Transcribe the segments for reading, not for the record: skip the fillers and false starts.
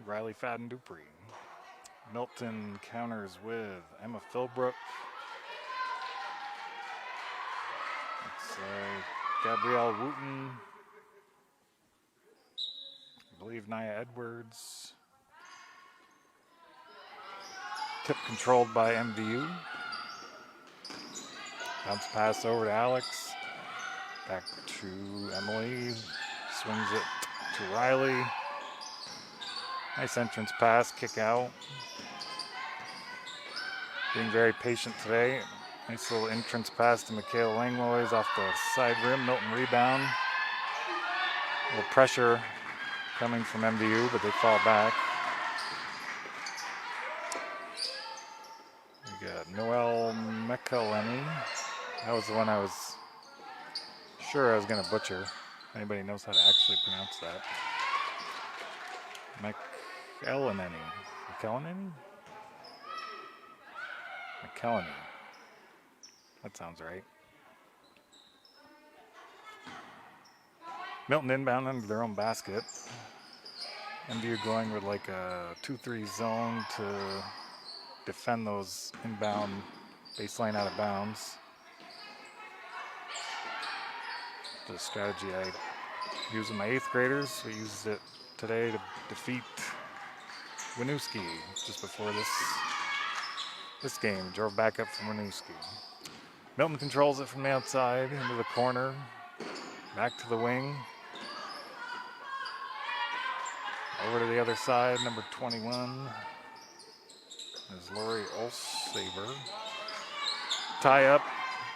Riley Fadden Dupree. Milton counters with Emma Philbrook. It's Gabrielle Wooten. I believe Nia Edwards. Tip controlled by MVU. Bounce pass over to Alex. Back to Emily. Swings it to Riley. Nice entrance pass, kick out. Being very patient today. Nice little entrance pass to Michaela Langlois off the side rim. Milton rebound. A little pressure coming from MVU, but they fall back. We got Noelle McElhenney. That was the one I was sure I was going to butcher. If anybody knows how to actually pronounce that. McElhenney. McElhenney? McElhenney. That sounds right. Milton inbound under their own basket. MVU going with like a 2-3 zone to defend those inbound baseline out of bounds. The strategy I use with my 8th graders. We used it today to defeat Winooski just before this game. Drove back up from Winooski. Milton controls it from the outside into the corner. Back to the wing. Over to the other side, number 21 is Lori Olsaber. Tie up,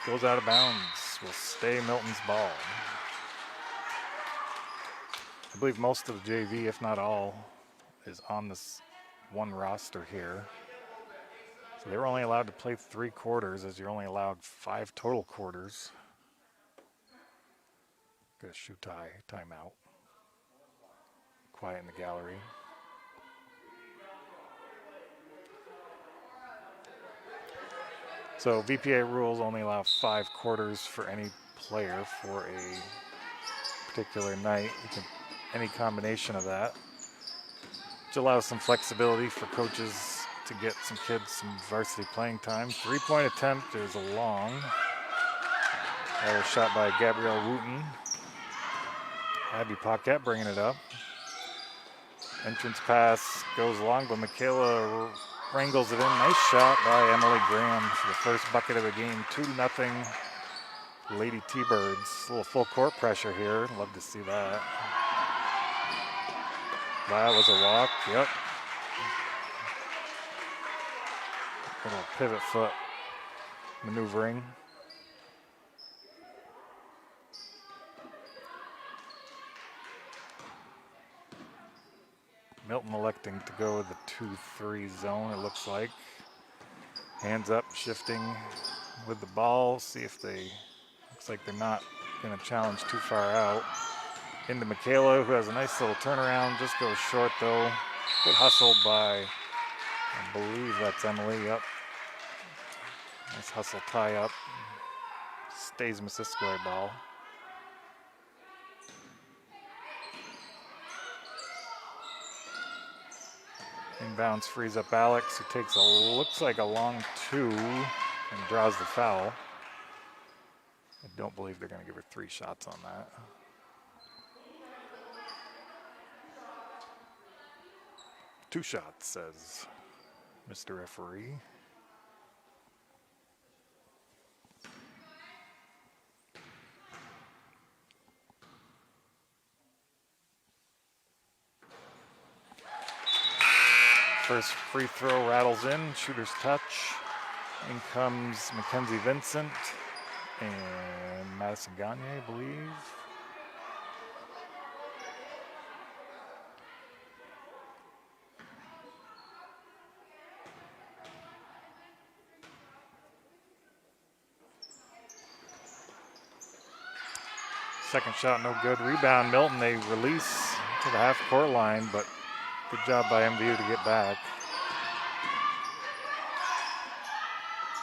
goes out of bounds. Will stay Milton's ball. I believe most of the JV, if not all, is on this one roster here. So they were only allowed to play 3 quarters, as you're only allowed 5 total quarters. Got a shoe tie, timeout. Quiet in the gallery. So VPA rules only allow 5 quarters for any player for a particular night. You can any combination of that, which allows some flexibility for coaches to get some kids some varsity playing time. 3-point attempt is a long. That was shot by Gabrielle Wooten. Abby Paquette bringing it up. Entrance pass goes long, but Michaela wrangles it in. Nice shot by Emily Graham for the first bucket of the game. 2-0 Lady T-Birds. A little full court pressure here. Love to see that. That was a walk. Yep. Little pivot foot maneuvering. Milton electing to go with the 2-3 zone, it looks like. Hands up, shifting with the ball. See if they, looks like they're not going to challenge too far out. Into Michaela, who has a nice little turnaround, just goes short though. Good hustle by, I believe that's Emily, yep. Nice hustle tie up. Stays Missisquoi ball. Inbounds frees up Alex, who takes looks like a long 2 and draws the foul. I don't believe they're going to give her 3 shots on that. Two shots, says Mr. Referee. First free throw rattles in, shooter's touch. In comes Mackenzie Vincent and Madison Gagne, I believe. Second shot, no good. Rebound, Milton. They release to the half-court line, but good job by MVU to get back.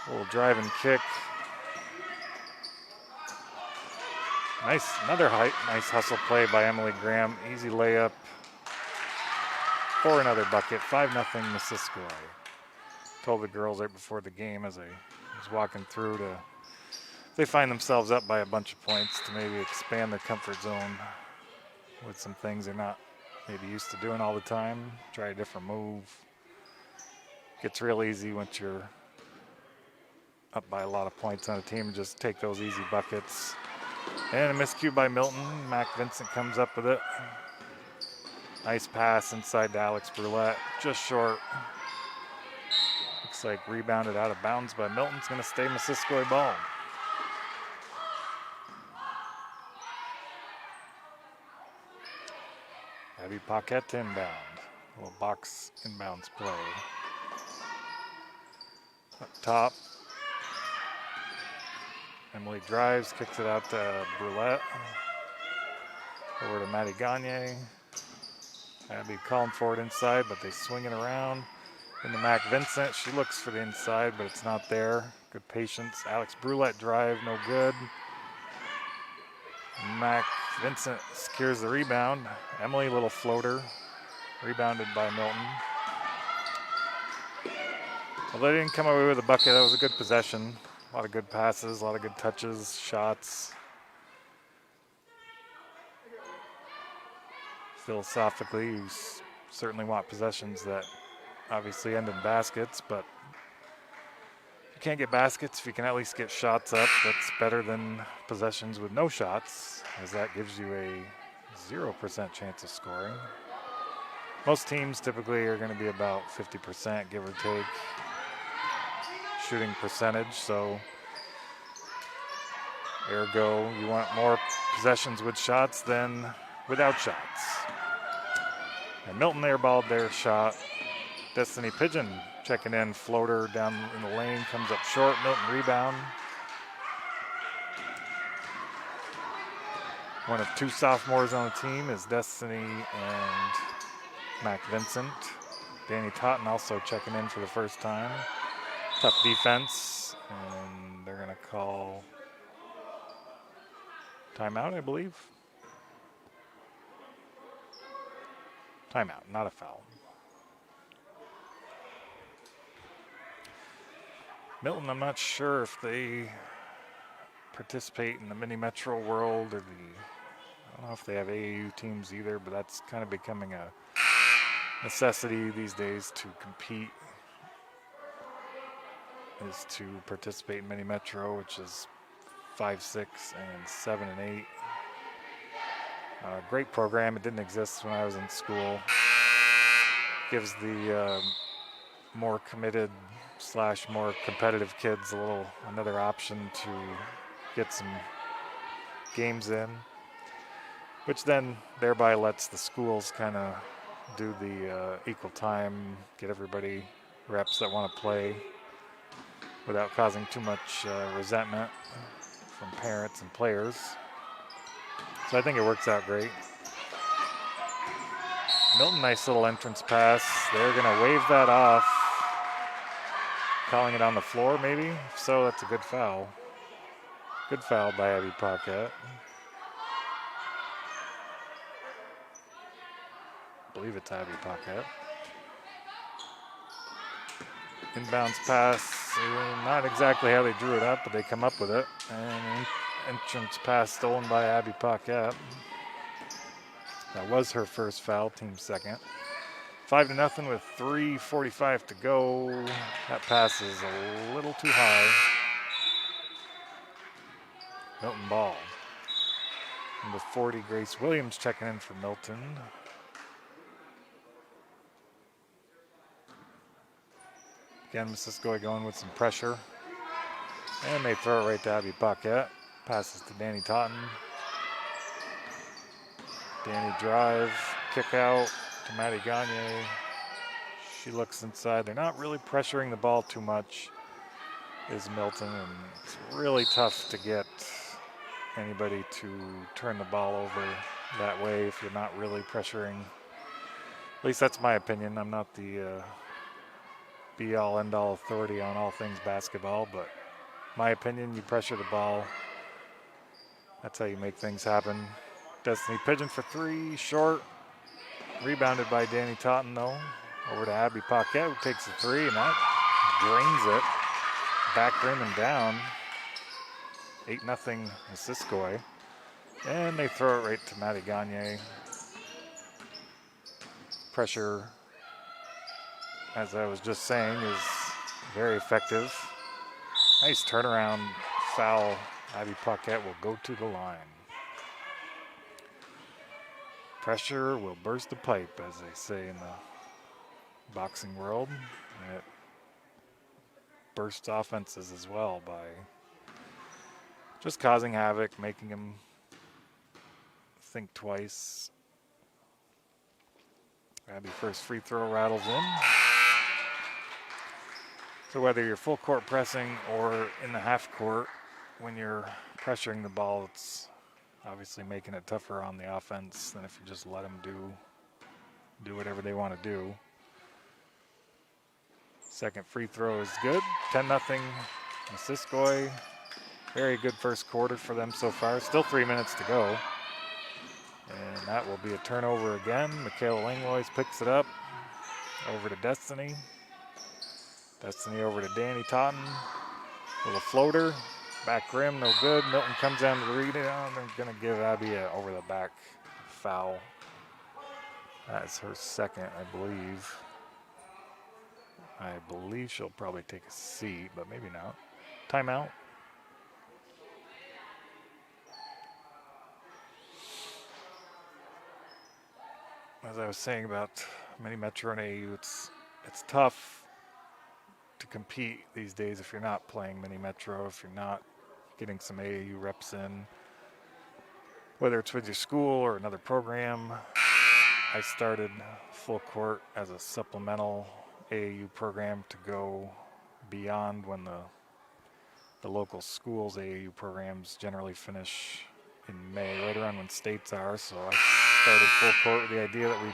A little drive and kick. Nice, another nice hustle play by Emily Graham. Easy layup for another bucket. 5-0 Missisquoi. Told the girls right before the game as I was walking through to, if they find themselves up by a bunch of points, to maybe expand their comfort zone with some things they're not maybe used to doing all the time. Try a different move. Gets real easy once you're up by a lot of points on a team. Just take those easy buckets. And a miscue by Milton. Mac Vincent comes up with it. Nice pass inside to Alex Brulette. Just short. Looks like rebounded out of bounds by Milton. It's going to stay Missisquoi ball. Abby Paquette inbound. A little box inbounds play. Up top. Emily drives, kicks it out to Brulette. Over to Maddie Gagne. Abby calling for it inside, but they swing it around. Into Mac Vincent. She looks for the inside, but it's not there. Good patience. Alex Brulette drive, no good. Mac Vincent secures the rebound. Emily, little floater. Rebounded by Milton. Well, they didn't come away with a bucket. That was a good possession. A lot of good passes, a lot of good touches, shots. Philosophically, you certainly want possessions that obviously end in baskets, but if you can't get baskets, if you can at least get shots up, that's better than possessions with no shots, as that gives you a 0% chance of scoring. Most teams typically are going to be about 50%, give or take, shooting percentage, so ergo, you want more possessions with shots than without shots. And Milton airballed their shot. Destiny Pigeon checking in, floater down in the lane, comes up short. Milton rebound. One of two sophomores on the team is Destiny and Mac Vincent. Danny Totten also checking in for the first time. Tough defense, and they're going to call timeout, I believe. Timeout, not a foul. Milton, I'm not sure if they participate in the mini metro world or I don't know if they have AAU teams either, but that's kind of becoming a necessity these days to compete, is to participate in mini metro, which is 5, 6, and 7, and 8. Great program. It didn't exist when I was in school. Gives the more committed / more competitive kids another option to get some games in, which then thereby lets the schools kind of do the equal time, get everybody reps that want to play without causing too much resentment from parents and players. So I think it works out great. Milton, nice little entrance pass. They're going to wave that off. Calling it on the floor, maybe? If so, that's a good foul. Good foul by Abby Paquette. I believe it's Abby Paquette. Inbounds pass. Not exactly how they drew it up, but they come up with it. And entrance pass stolen by Abby Paquette. That was her first foul, team second. 5-0 with 3:45 to go. That pass is a little too high. Milton ball. Number 40, Grace Williams checking in for Milton. Again, Missisquoi going with some pressure. And they throw it right to Abby Paquette. Passes to Danny Totten. Danny drive, kick out to Maddie Gagne. She looks inside. They're not really pressuring the ball too much, is Milton, and it's really tough to get anybody to turn the ball over that way if you're not really pressuring. At least that's my opinion. I'm not the be-all, end-all authority on all things basketball, but my opinion, you pressure the ball. That's how you make things happen. Destiny Pigeon for 3, short. Rebounded by Danny Totten, though. Over to Abby Paquette, who takes the three, and that drains it. Back rim and down. 8-0 Missisquoi. And they throw it right to Maddie Gagne. Pressure, as I was just saying, is very effective. Nice turnaround foul. Abby Paquette will go to the line. Pressure will burst the pipe, as they say in the boxing world. And it bursts offenses as well by just causing havoc, making them think twice. Abby first free throw rattles in. So whether you're full court pressing or in the half court, when you're pressuring the ball, it's obviously making it tougher on the offense than if you just let them do whatever they want to do. Second free throw is good. 10-0 Missisquoi. Very good first quarter for them so far. Still 3 minutes to go. And that will be a turnover again. Michaela Langlois picks it up. Over to Destiny. Destiny over to Danny Totten. With a floater. Back rim, no good. Milton comes down to the rebound. They're going to give Abby a over the back foul. That's her second, I believe. I believe she'll probably take a seat, but maybe not. Timeout. As I was saying about Mini Metro and AU, it's tough to compete these days if you're not playing Mini Metro, if you're not getting some AAU reps in, whether it's with your school or another program. I started full court as a supplemental AAU program to go beyond when the local schools AAU programs generally finish in May, right around when states are. So I started full court with the idea that we'd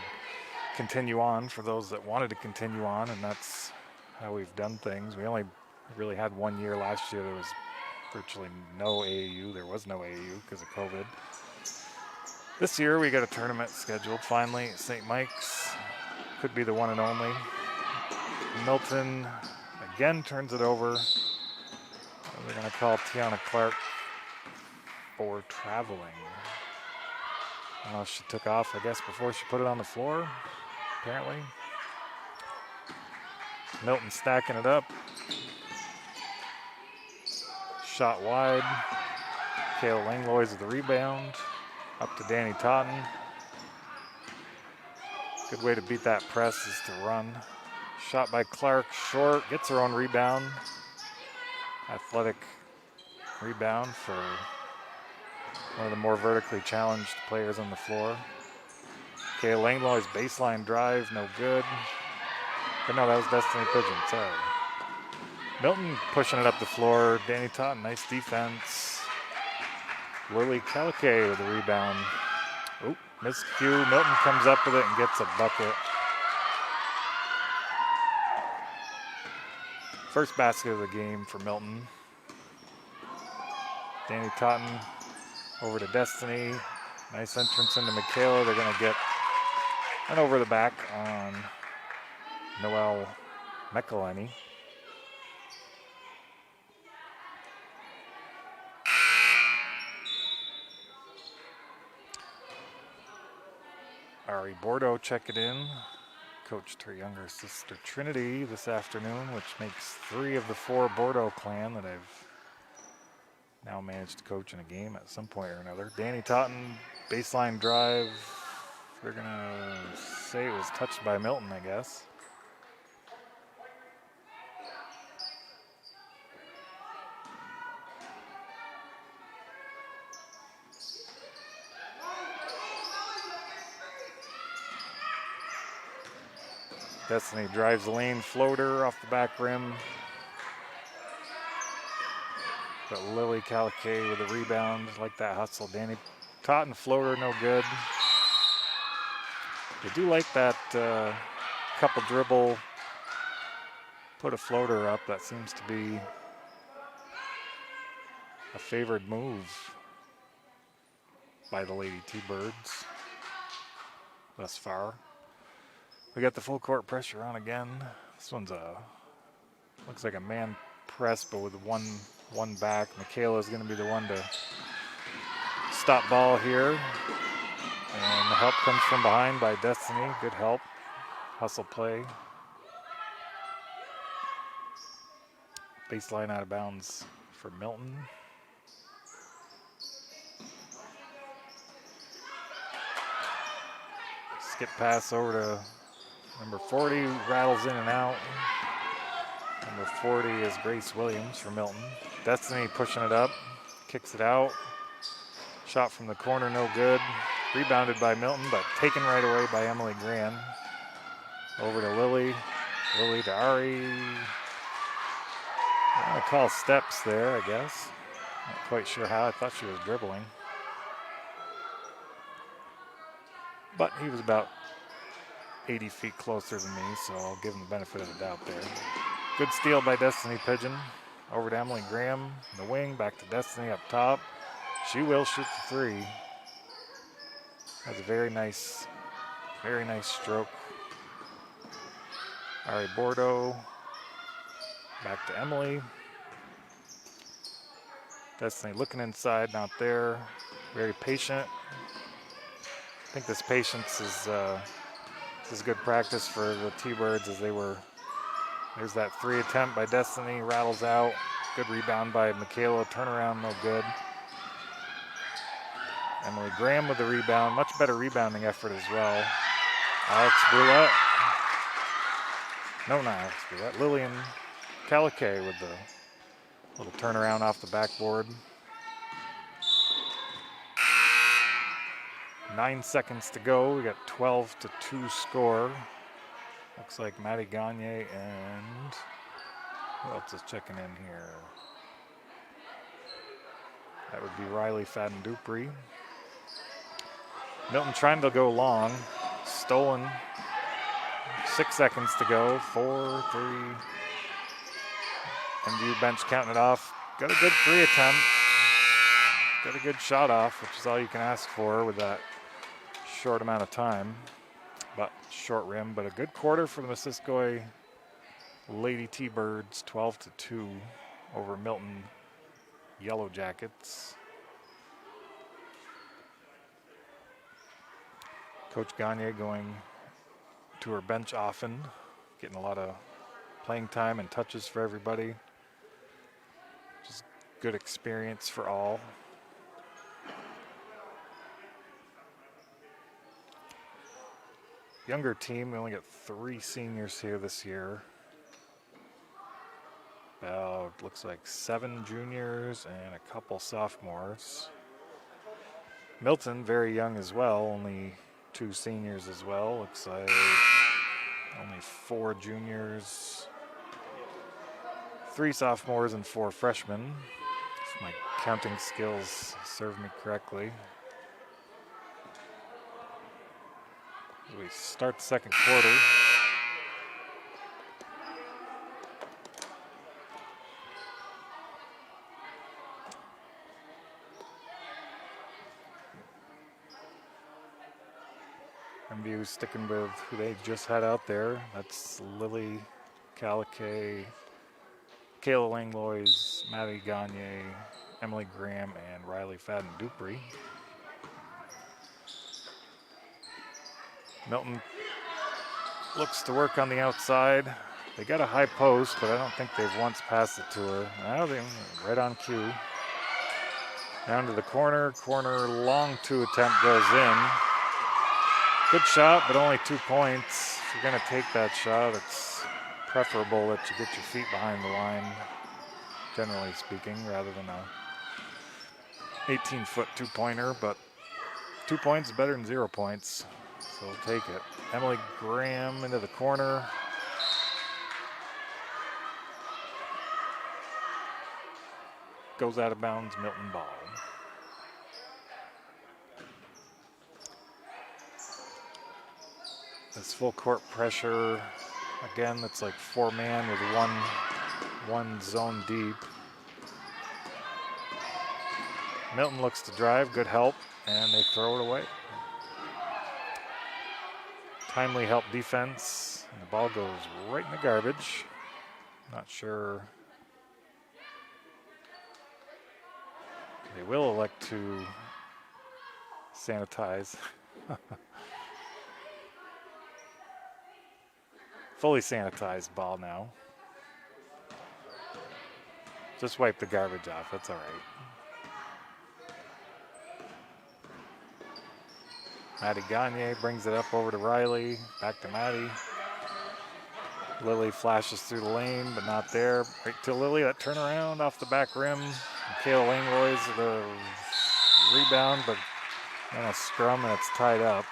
continue on for those that wanted to continue on, and that's how we've done things. We only really had 1 year last year. There was virtually no AAU. There was no AAU because of COVID. This year we got a tournament scheduled finally at St. Mike's. Could be the one and only. Milton again turns it over. They're going to call Tiana Clark for traveling. I don't know if she took off, I guess, before she put it on the floor, apparently. Milton stacking it up. Shot wide. Kayla Langlois with the rebound. Up to Danny Totten. Good way to beat that press is to run. Shot by Clark, short, gets her own rebound. Athletic rebound for one of the more vertically challenged players on the floor. Kayla Langlois baseline drive, no good. But no, that was Destiny Pigeon, sorry. Milton pushing it up the floor. Danny Totten, nice defense. Lily Calique with the rebound. Oop, miscue. Milton comes up with it and gets a bucket. First basket of the game for Milton. Danny Totten over to Destiny. Nice entrance into Michaela. They're going to get an over the back on Noelle Mechalani. Ari Bordeaux check it in. Coached her younger sister Trinity this afternoon, which makes 3 of the 4 Bordeaux clan that I've now managed to coach in a game at some point or another. Danny Totten, baseline drive. They're going to say it was touched by Milton, I guess. Destiny drives the lane, floater off the back rim. But Lily Calique with a rebound, like that hustle. Danny Totten floater, no good. They do like that couple dribble, put a floater up. That seems to be a favored move by the Lady T-Birds thus far. We got the full court pressure on again. This one's looks like a man press, but with one back. Michaela's going to be the one to stop ball here. And the help comes from behind by Destiny. Good help. Hustle play. Baseline out of bounds for Milton. Skip pass over to number 40, rattles in and out. Number 40 is Grace Williams for Milton. Destiny pushing it up, kicks it out. Shot from the corner, no good. Rebounded by Milton, but taken right away by Emily Graham. Over to Lily. Lily to Ari. I'm gonna call steps there, I guess. Not quite sure how. I thought she was dribbling. But he was about 80 feet closer than me, so I'll give him the benefit of the doubt there. Good steal by Destiny Pigeon. Over to Emily Graham, the wing, back to Destiny up top. She will shoot the three. That's a very nice stroke. Ari Bordeaux, back to Emily. Destiny looking inside, not there. Very patient. I think this patience is good practice for the T-Birds as they were. There's that three attempt by Destiny, rattles out. Good rebound by Michaela, turnaround, no good. Emily Graham with the rebound, much better rebounding effort as well. Alex Brulette. No, not Alex Brulette. Lillian Caliquet with the little turnaround off the backboard. 9 seconds to go. We got 12-2 score. Looks like Maddie Gagne and who else is checking in here? That would be Riley Fadden-Dupree. Milton trying to go long. Stolen. 6 seconds to go. 4, 3. MVU bench counting it off. Got a good three attempt. Got a good shot off, which is all you can ask for with that short amount of time. But short rim, but a good quarter for the Missisquoi Lady T-Birds, 12-2 over Milton Yellowjackets. Coach Gagne going to her bench often, getting a lot of playing time and touches for everybody. Just good experience for all. Younger team, we only got 3 seniors here this year. About, looks like 7 juniors and a couple sophomores. Milton, very young as well, only 2 seniors as well. Looks like only 4 juniors, 3 sophomores and 4 freshmen. If my counting skills serve me correctly. We start the second quarter. MVU sticking with who they just had out there. That's Lily Caliquet, Kayla Langlois, Maddie Gagne, Emily Graham, and Riley Fadden-Dupree. Milton looks to work on the outside. They got a high post, but I don't think they've once passed it to her. Now they're right on cue. Down to the corner. Corner long 2 attempt goes in. Good shot, but only 2 points. If you're going to take that shot, it's preferable that you get your feet behind the line, generally speaking, rather than a 18-foot 2-pointer. But 2 points is better than 0 points. So we'll take it. Emily Graham into the corner. Goes out of bounds, Milton ball. This full court pressure, again, it's like 4-man with one zone deep. Milton looks to drive, good help, and they throw it away. timely help defense, and the ball goes right in the garbage. Not sure. They will elect to sanitize. Fully sanitized ball now. Just wipe the garbage off, that's all right. Maddie Gagne brings it up over to Riley, back to Maddie. Lily flashes through the lane, but not there. Right to Lily, that turnaround off the back rim. Kayla Langlois the rebound, but then a scrum and it's tied up.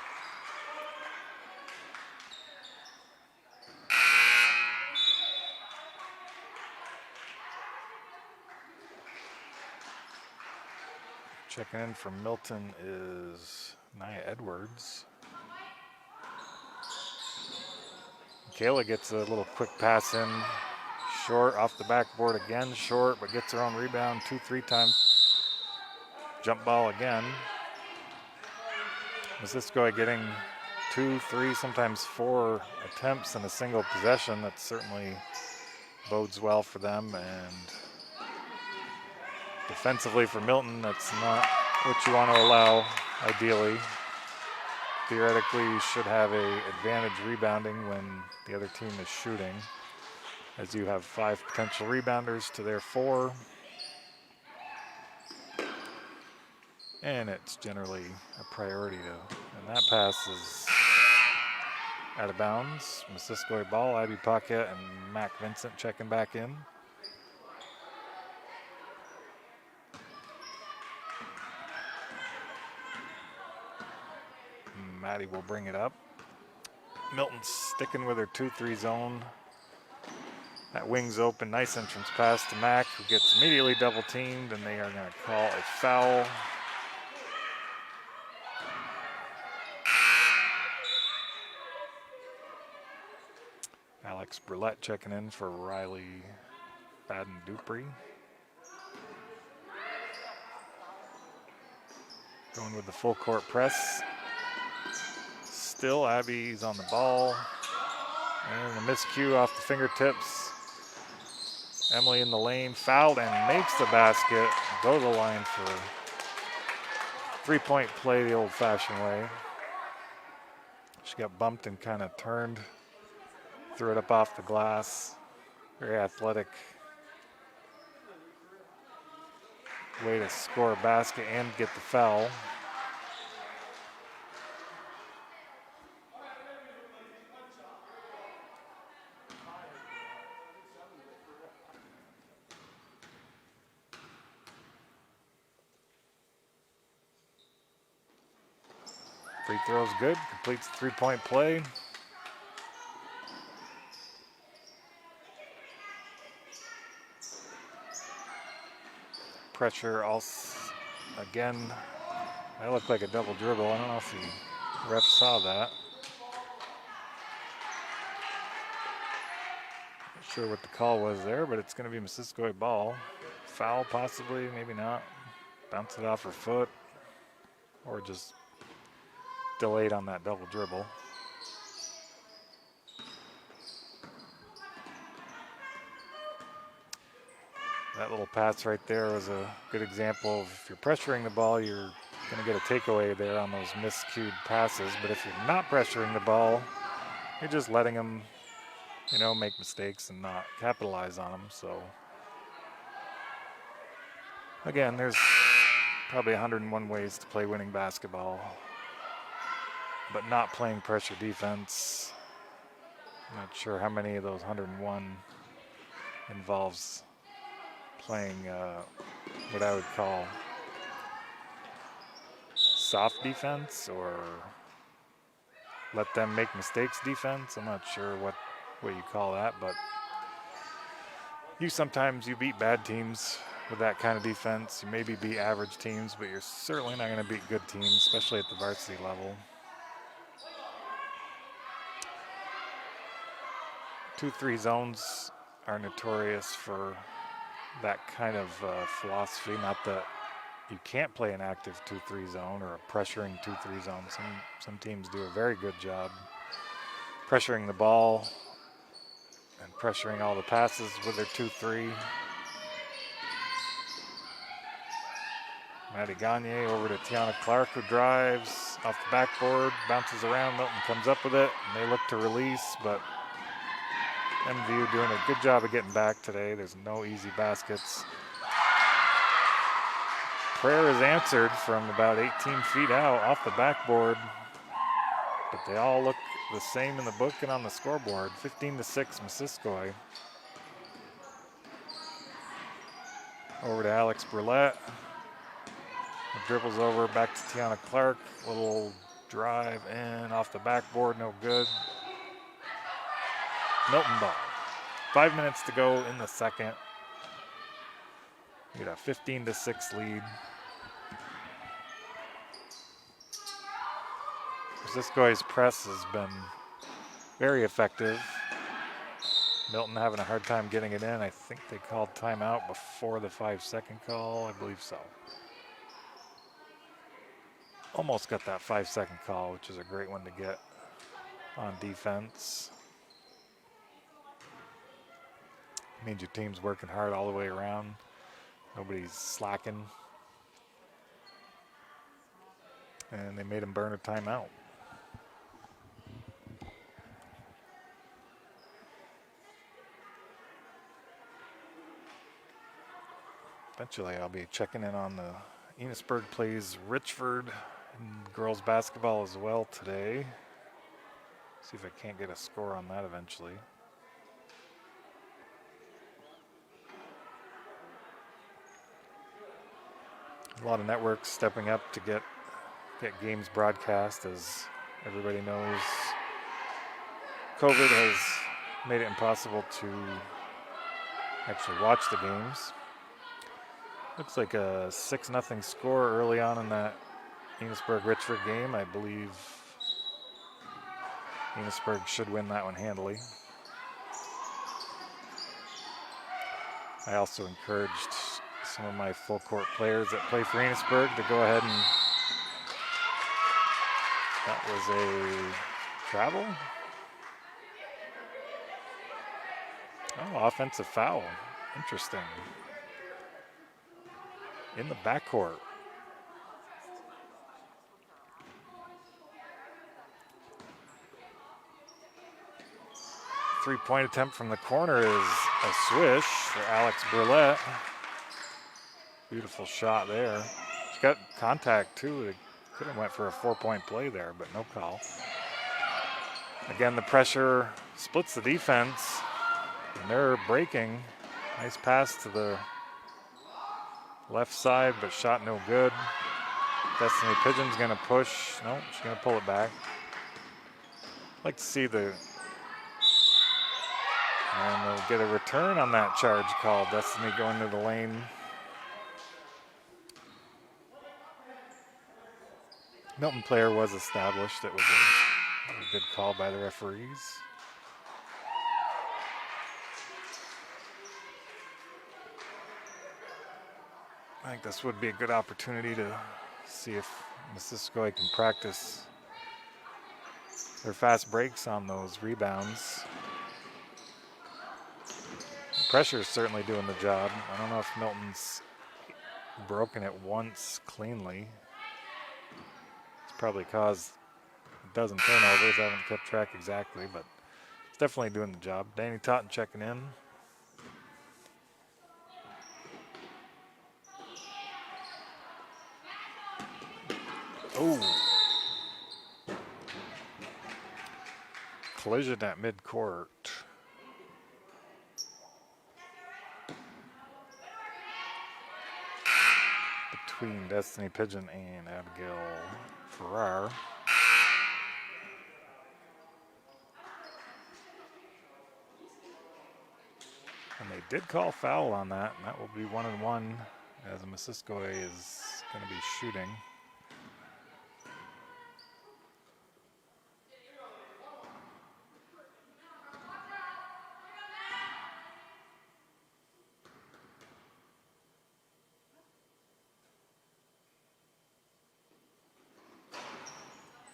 Checking in from Milton is Nia Edwards. Kayla gets a little quick pass in, short, off the backboard again, short, but gets her own rebound 2-3 times. Jump ball again. Missisquoi getting 2, 3, sometimes 4 attempts in a single possession. That certainly bodes well for them. And defensively for Milton, that's not what you want to allow, ideally. Theoretically, you should have an advantage rebounding when the other team is shooting, as you have 5 potential rebounders to their 4. And it's generally a priority to, and that pass is out of bounds. Missisquoi ball, Abby Paquette and Mac Vincent checking back in. Maddie will bring it up. Milton's sticking with her 2-3 zone. That wing's open, nice entrance pass to Mac, who gets immediately double teamed, and they are going to call a foul. Alex Brulette checking in for Riley Baden-Dupree. Going with the full court press. Still, Abby's on the ball. And a miscue off the fingertips. Emily in the lane, fouled and makes the basket. Go to the line for 3-point play the old-fashioned way. She got bumped and kind of turned. Threw it up off the glass. Very athletic way to score a basket and get the foul. Free throw's good, completes the 3-point play. Pressure also, again, that looked like a double dribble. I don't know if the ref saw that. Not sure what the call was there, but it's going to be Missisquoi ball. Foul possibly, maybe not. Bounce it off her foot, or just delayed on that double dribble. That little pass right there was a good example of if you're pressuring the ball, you're going to get a takeaway there on those miscued passes. But if you're not pressuring the ball, you're just letting them, you know, make mistakes and not capitalize on them. So again, there's probably 101 ways to play winning basketball, but not playing pressure defense. I'm not sure how many of those 101 involves playing what I would call soft defense or let them make mistakes defense. I'm not sure what you call that, but sometimes you beat bad teams with that kind of defense. You maybe beat average teams, but you're certainly not going to beat good teams, especially at the varsity level. 2-3 zones are notorious for that kind of philosophy. Not that you can't play an active 2-3 zone or a pressuring 2-3 zone. Some teams do a very good job pressuring the ball and pressuring all the passes with their 2-3. Maddie Gagne over to Tiana Clark, who drives off the backboard, bounces around. Milton comes up with it, and they look to release, but MVU doing a good job of getting back today. There's no easy baskets. Prayer is answered from about 18 feet out off the backboard, but they all look the same in the book and on the scoreboard. 15-6 Missisquoi. Over to Alex Brulette. Dribbles over back to Tiana Clark. Little drive in off the backboard, no good. Milton ball. 5 minutes to go in the second. We got a 15-6 lead. Missisquoi's press has been very effective. Milton having a hard time getting it in. I think they called timeout before the 5-second call. I believe so. Almost got that 5-second call, which is a great one to get on defense. Means your team's working hard all the way around. Nobody's slacking. And they made him burn a timeout. Eventually I'll be checking in on the Enosburg plays Richford in girls basketball as well today. See if I can't get a score on that eventually. A lot of networks stepping up to get games broadcast. As everybody knows, COVID has made it impossible to actually watch the games. Looks like a 6-0 score early on in that Enosburg-Richford game. I believe Enosburg should win that one handily. I also encouraged some of my full court players that play for Enosburg to go ahead and, that was a travel? Oh, offensive foul. Interesting. In the backcourt. Three-point attempt from the corner is a swish for Alex Brulette. Beautiful shot there. She got contact too. They could have went for a 4-point play there, but no call. Again, the pressure splits the defense, and they're breaking. Nice pass to the left side, but shot no good. Destiny Pigeon's gonna push. No, she's gonna pull it back. I'd like to see the, and they'll get a return on that charge call. Destiny going to the lane. Milton player was established. It was a good call by the referees. I think this would be a good opportunity to see if Missisquoi can practice their fast breaks on those rebounds. The pressure is certainly doing the job. I don't know if Milton's broken it once cleanly. It's probably caused a dozen turnovers. I haven't kept track exactly, but it's definitely doing the job. Danny Totten checking in. Oh. Collision at midcourt. Between Destiny Pigeon and Abigail Farrar. And they did call foul on that, and that will be 1-1 as Missisquoi is going to be shooting.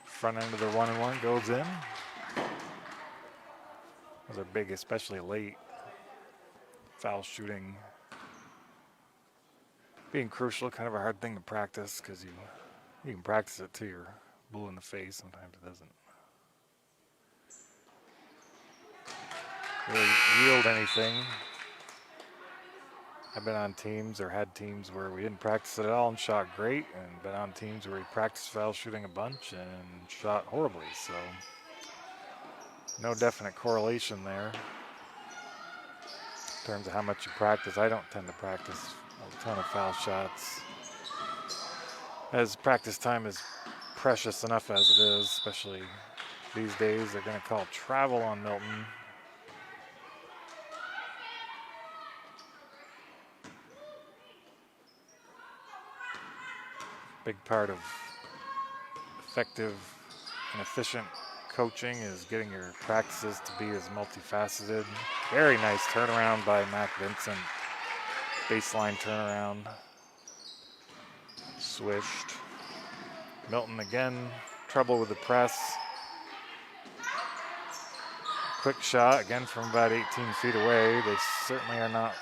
Front end of the 1-1 goes in. Those are big, especially late. Foul shooting being crucial, kind of a hard thing to practice because you can practice it till you're blue in the face. Sometimes it doesn't really yield anything. I've been on teams or had teams where we didn't practice it at all and shot great, and been on teams where we practiced foul shooting a bunch and shot horribly. So no definite correlation there in terms of how much you practice. I don't tend to practice a ton of foul shots, as practice time is precious enough as it is, especially these days. They're going to call travel on Milton. Big part of effective and efficient coaching is getting your practices to be as multifaceted. Very nice turnaround by Mac Vincent. Baseline turnaround. Swished. Milton again, trouble with the press. Quick shot, again from about 18 feet away. They certainly are not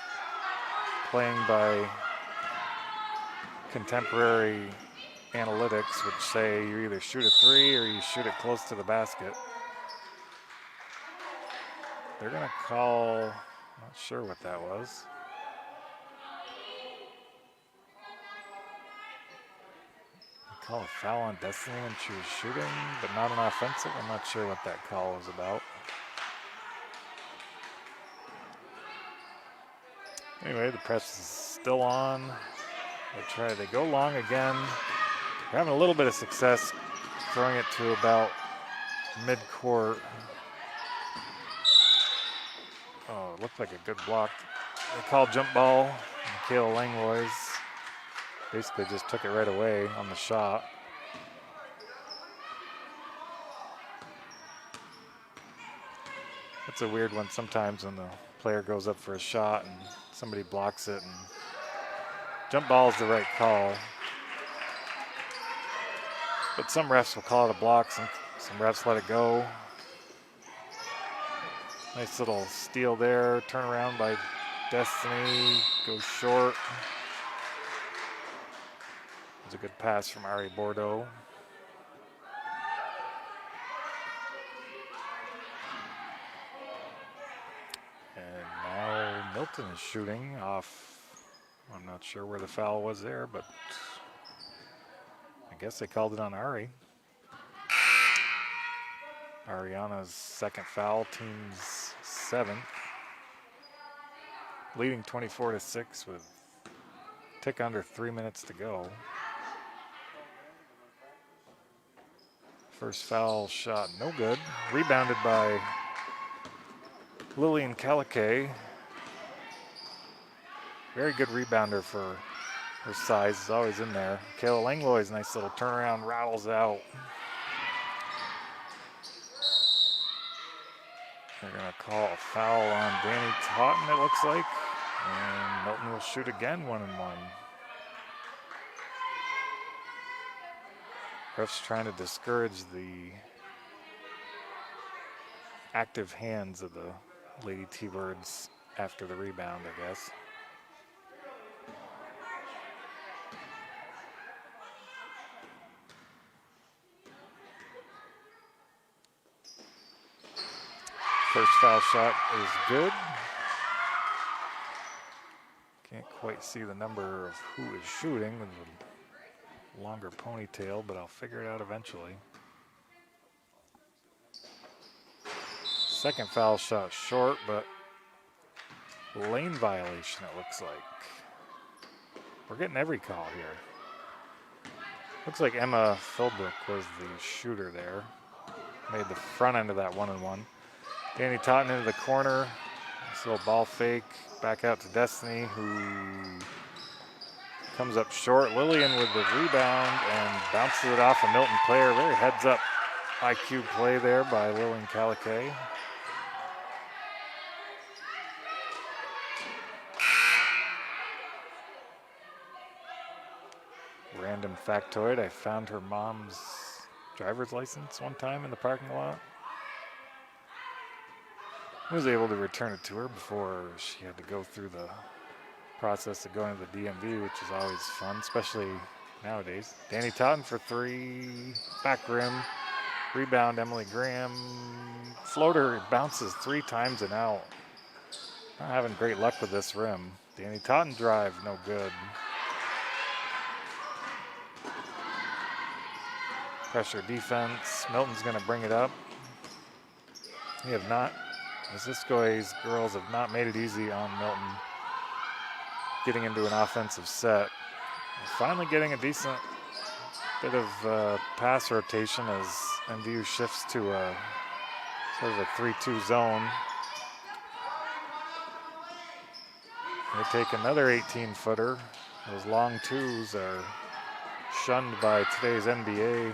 playing by contemporary analytics, which say you either shoot a three or you shoot it close to the basket. They're gonna call, not sure what that was. They call a foul on Destiny when she was shooting, but not an offensive. I'm not sure what that call was about. Anyway, the press is still on. They go long again. They're having a little bit of success throwing it to about mid-court. Oh, it looked like a good block. They called jump ball. Michaela Langlois basically just took it right away on the shot. It's a weird one sometimes when the player goes up for a shot and somebody blocks it, and jump ball is the right call. But some refs will call it a block, some refs let it go. Nice little steal there, turnaround by Destiny, goes short. It was a good pass from Ari Bordeaux. And now Milton is shooting off. I'm not sure where the foul was there, but I guess they called it on Ari. Ariana's second foul, team's 7th. Leading 24-6 with a tick under 3 minutes to go. First foul shot, no good. Rebounded by Lillian Caliquet. Very good rebounder for her size, is always in there. Kayla Langlois, nice little turnaround, rattles out. They're gonna call a foul on Danny Totten, it looks like. And Milton will shoot again, 1-1. Refs trying to discourage the active hands of the Lady T-Birds after the rebound, I guess. First foul shot is good. Can't quite see the number of who is shooting with a longer ponytail, but I'll figure it out eventually. Second foul shot short, but lane violation it looks like. We're getting every call here. Looks like Emma Philbrook was the shooter there. Made the front end of that 1-1. Danny Totten into the corner. This little ball fake. Back out to Destiny, who comes up short. Lillian with the rebound and bounces it off a Milton player. Very heads up IQ play there by Lillian Caliquet. Random factoid, I found her mom's driver's license one time in the parking lot. was able to return it to her before she had to go through the process of going to the DMV, which is always fun, especially nowadays. Danny Totten for 3, back rim, rebound Emily Graham, floater bounces 3 times and out. Not having great luck with this rim. Danny Totten drive, no good. Pressure defense, Milton's gonna bring it up. We have not, Missisquo's girls have not made it easy on Milton getting into an offensive set. We're finally getting a decent bit of pass rotation as MVU shifts to a sort of a 3-2 zone. They take another 18-footer. Those long twos are shunned by today's NBA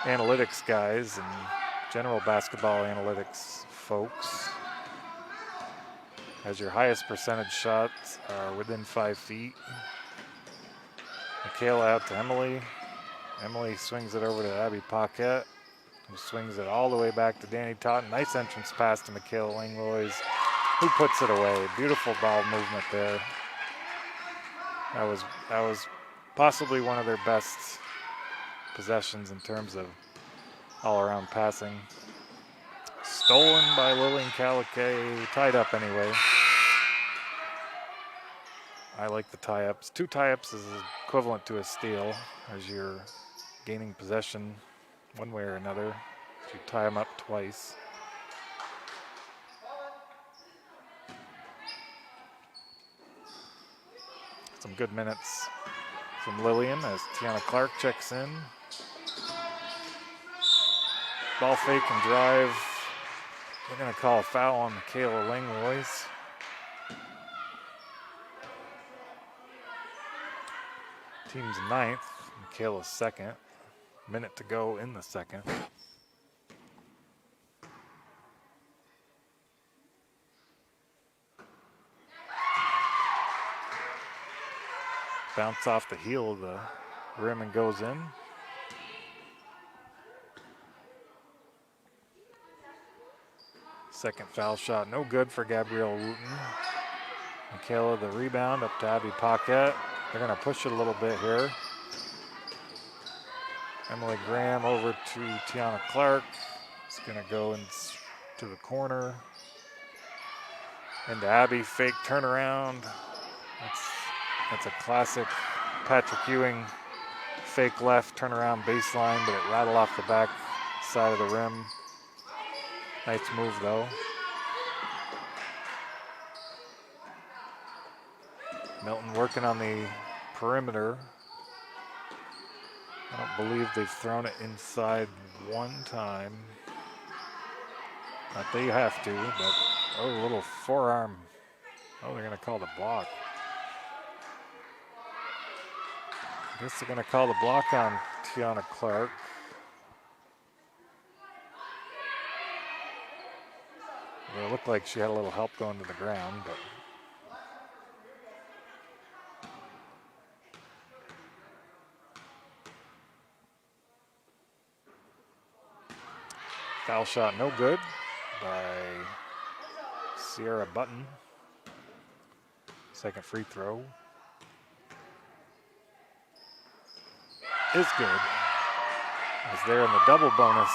analytics guys and general basketball analytics folks, as your highest percentage shots are within 5 feet. Michaela out to Emily. Emily swings it over to Abby Paquette, who swings it all the way back to Danny Totten. Nice entrance pass to Michaela Langlois, who puts it away. Beautiful ball movement there. That was possibly one of their best possessions in terms of all-around passing. Stolen by Lillian Caliquet, tied up anyway. I like the tie-ups. 2 tie-ups is equivalent to a steal as you're gaining possession one way or another. If you tie them up twice. Some good minutes from Lillian as Tiana Clark checks in. Ball fake and drive. They're going to call a foul on Michaela Langlois. Team's 9th, Michaela's 2nd. Minute to go in the 2nd. Bounce off the heel of the rim and goes in. Second foul shot, no good for Gabrielle Wooten. Michaela the rebound up to Abby Paquette. They're gonna push it a little bit here. Emily Graham over to Tiana Clark. It's gonna go into the corner. Into Abby, fake turnaround. That's a classic Patrick Ewing fake left turnaround baseline, but it rattled off the back side of the rim. Nice move though. Milton working on the perimeter. I don't believe they've thrown it inside one time. Not that you have to, but oh, a little forearm. Oh, they're gonna call the block. I guess they're gonna call the block on Tiana Clark. It looked like she had a little help going to the ground, but foul shot no good by Sierra Button. Second free throw is good, as they're in the double bonus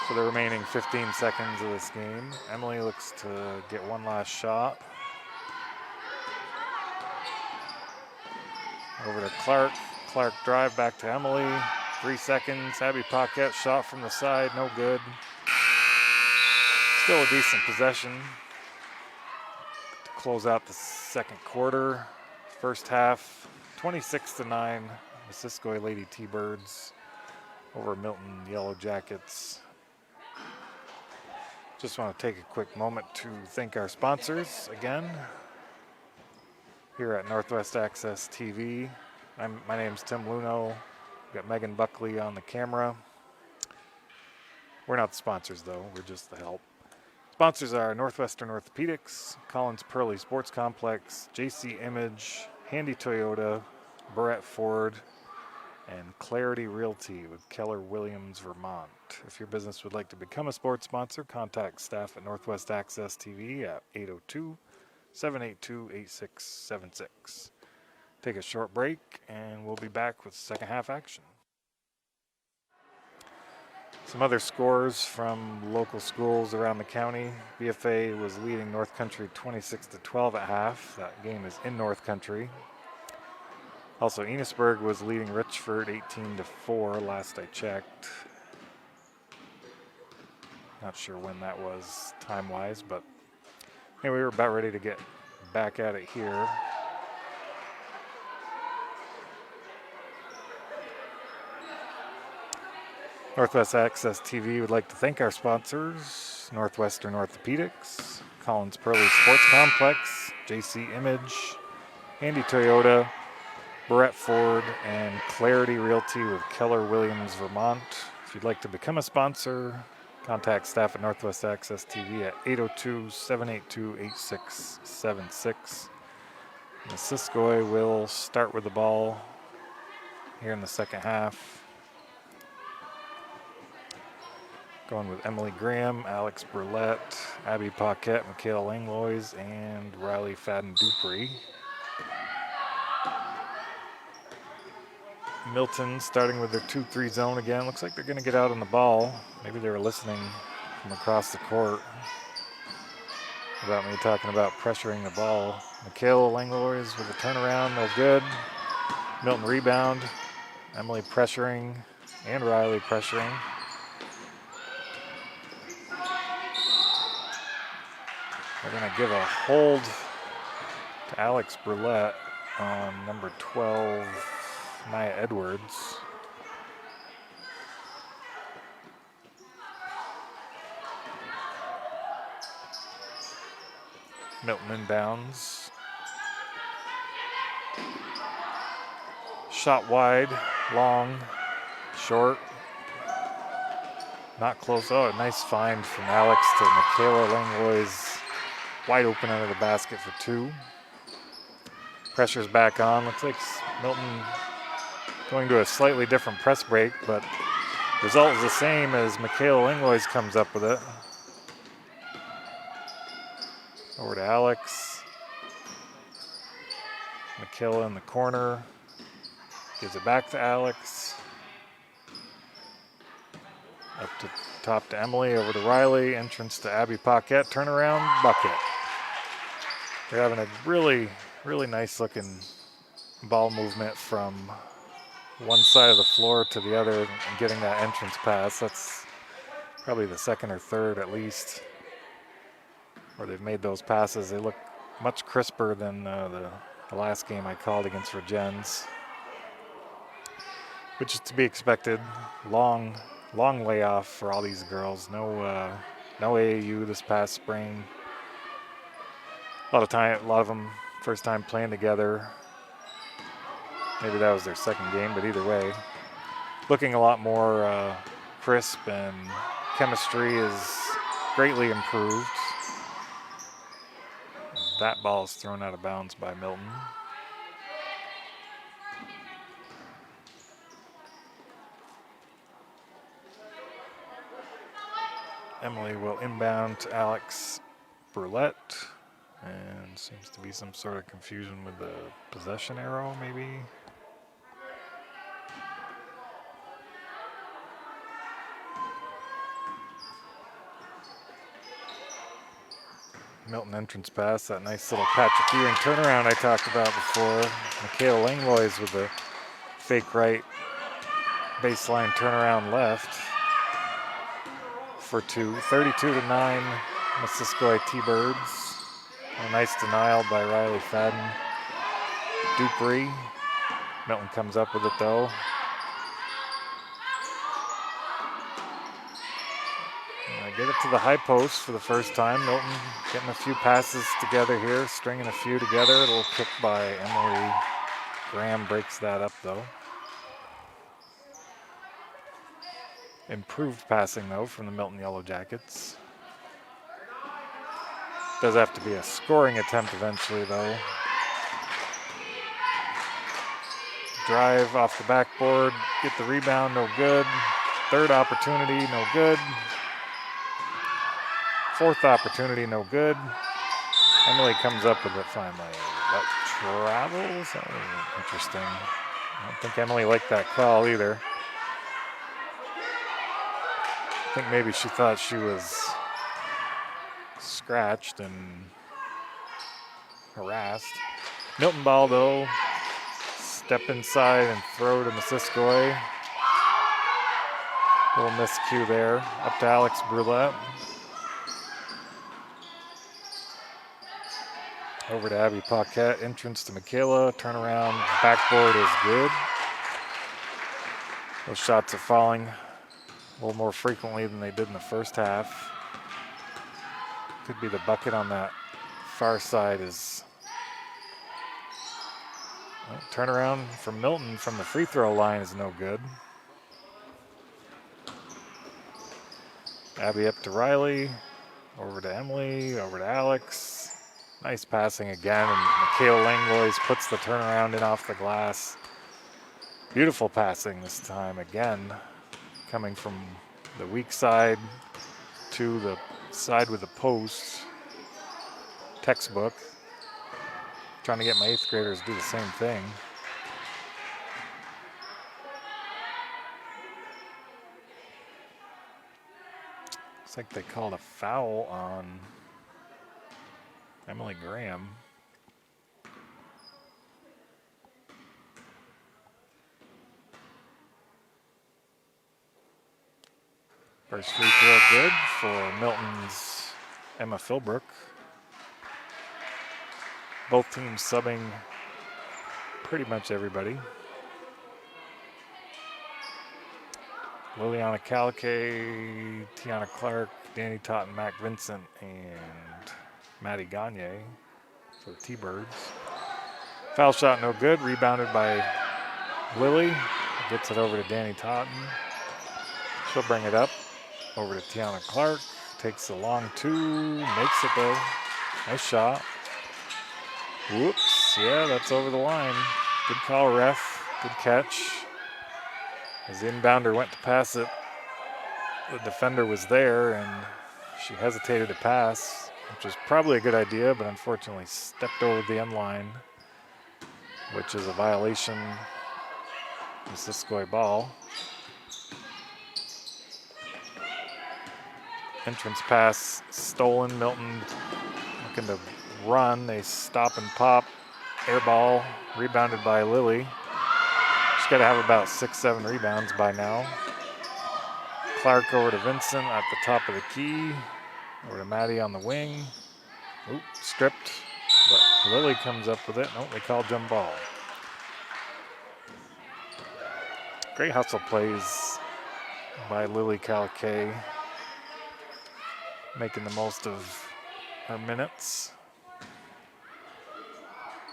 for the remaining 15 seconds of this game. Emily looks to get one last shot. Over to Clark. Clark drive back to Emily. 3 seconds. Abby Paquette shot from the side, no good. Still a decent possession to close out the second quarter. First half, 26-9. Missisquoi Lady T-Birds over Milton Yellowjackets. Just want to take a quick moment to thank our sponsors again here at Northwest Access TV. My name's Tim Luno. We've got Megan Buckley on the camera. We're not the sponsors though, we're just the help. Sponsors are Northwestern Orthopedics, Collins Pearly Sports Complex, JC Image, Handy Toyota, Barrett Ford, and Clarity Realty with Keller Williams, Vermont. If your business would like to become a sports sponsor, contact staff at Northwest Access TV at 802-782-8676. Take a short break, and we'll be back with second half action. Some other scores from local schools around the county. BFA was leading North Country 26-12 at half. That game is in North Country. Also, Enosburg was leading Richford 18-4 last I checked. Not sure when that was time-wise, but anyway, we were about ready to get back at it here. Northwest Access TV would like to thank our sponsors: Northwestern Orthopedics, Collins Pearly Sports Complex, JC Image, Handy Toyota, Barrett Ford, and Clarity Realty with Keller Williams, Vermont. If you'd like to become a sponsor, contact staff at Northwest Access TV at 802-782-8676. The Siskoy will start with the ball here in the second half. Going with Emily Graham, Alex Burlett, Abby Paquette, Michaela Langlois, and Riley Fadden-Dupree. Milton starting with their 2-3 zone again. Looks like they're going to get out on the ball. Maybe they were listening from across the court about me talking about pressuring the ball. Michaela Langlois with a turnaround, no good. Milton rebound. Emily pressuring, and Riley pressuring. They're going to give a hold to Alex Burlett on number 12, Nia Edwards. Milton inbounds. Shot wide, long, short. Not close. Oh, a nice find from Alex to Michaela Langlois. Wide open under the basket for two. Pressure's back on. Looks like Milton going to a slightly different press break, but result is the same as Michaela Langlois comes up with it. Over to Alex. Michaela in the corner. Gives it back to Alex. Up to top to Emily, over to Riley. Entrance to Abby Paquette. Turnaround, bucket. They're having a really, really nice looking ball movement from one side of the floor to the other and getting that entrance pass. That's probably the second or third at least where they've made those passes. They look much crisper than the last game I called against Regens, which is to be expected. Long layoff for all these girls. No AAU this past spring. A lot of them first time playing together. Maybe that was their second game, but either way, looking a lot more crisp, and chemistry is greatly improved. That ball is thrown out of bounds by Milton. Emily will inbound to Alex Burlett, and seems to be some sort of confusion with the possession arrow, maybe. Milton entrance pass, that nice little Patrick Ewing turnaround I talked about before. Michaela Langlois with the fake right baseline turnaround left for two. 32-9, Missisquoi T-Birds. A nice denial by Riley Fadden. Dupree. Milton comes up with it though. Get it to the high post for the first time. Milton getting a few passes together here, stringing a few together. A little kick by Emily Graham breaks that up though. Improved passing though from the Milton Yellowjackets. Does have to be a scoring attempt eventually though. Drive off the backboard, get the rebound, no good. Third opportunity, no good. Fourth opportunity, no good. Emily comes up with it finally. That travels? That was interesting. I don't think Emily liked that call either. I think maybe she thought she was scratched and harassed. Milton ball though. Step inside and throw to Missisquoi. Little miscue there. Up to Alex Brulette. Over to Abby Paquette. Entrance to Michaela. Turnaround. Backboard is good. Those shots are falling a little more frequently than they did in the first half. Could be the bucket on that far side is... Well, turnaround from Milton from the free throw line is no good. Abby up to Riley. Over to Emily. Over to Alex. Nice passing again, and Michaela Langlois puts the turnaround in off the glass. Beautiful passing this time again, coming from the weak side to the side with the post. Textbook. Trying to get my 8th graders to do the same thing. Looks like they called a foul on Emily Graham. First free throw good for Milton's Emma Philbrook. Both teams subbing pretty much everybody. Liliana Calque, Tiana Clark, Danny Totten, Mac Vincent, and Maddie Gagne for the T-Birds. Foul shot no good, rebounded by Lily. Gets it over to Danny Totten. She'll bring it up over to Tiana Clark. Takes a long two, makes it though. Nice shot. Whoops, yeah, that's over the line. Good call, ref. Good catch. As the inbounder went to pass it, the defender was there and she hesitated to pass, which was probably a good idea, but unfortunately stepped over the end line, which is a violation. Missisquoi ball. Entrance pass stolen. Milton looking to run. They stop and pop. Air ball rebounded by Lily. She's got to have about 6-7 rebounds by now. Clark over to Vincent at the top of the key. Over to Maddie on the wing. Oop, stripped. But Lily comes up with it. Nope, they call jump ball. Great hustle plays by Lily Calque. Making the most of her minutes.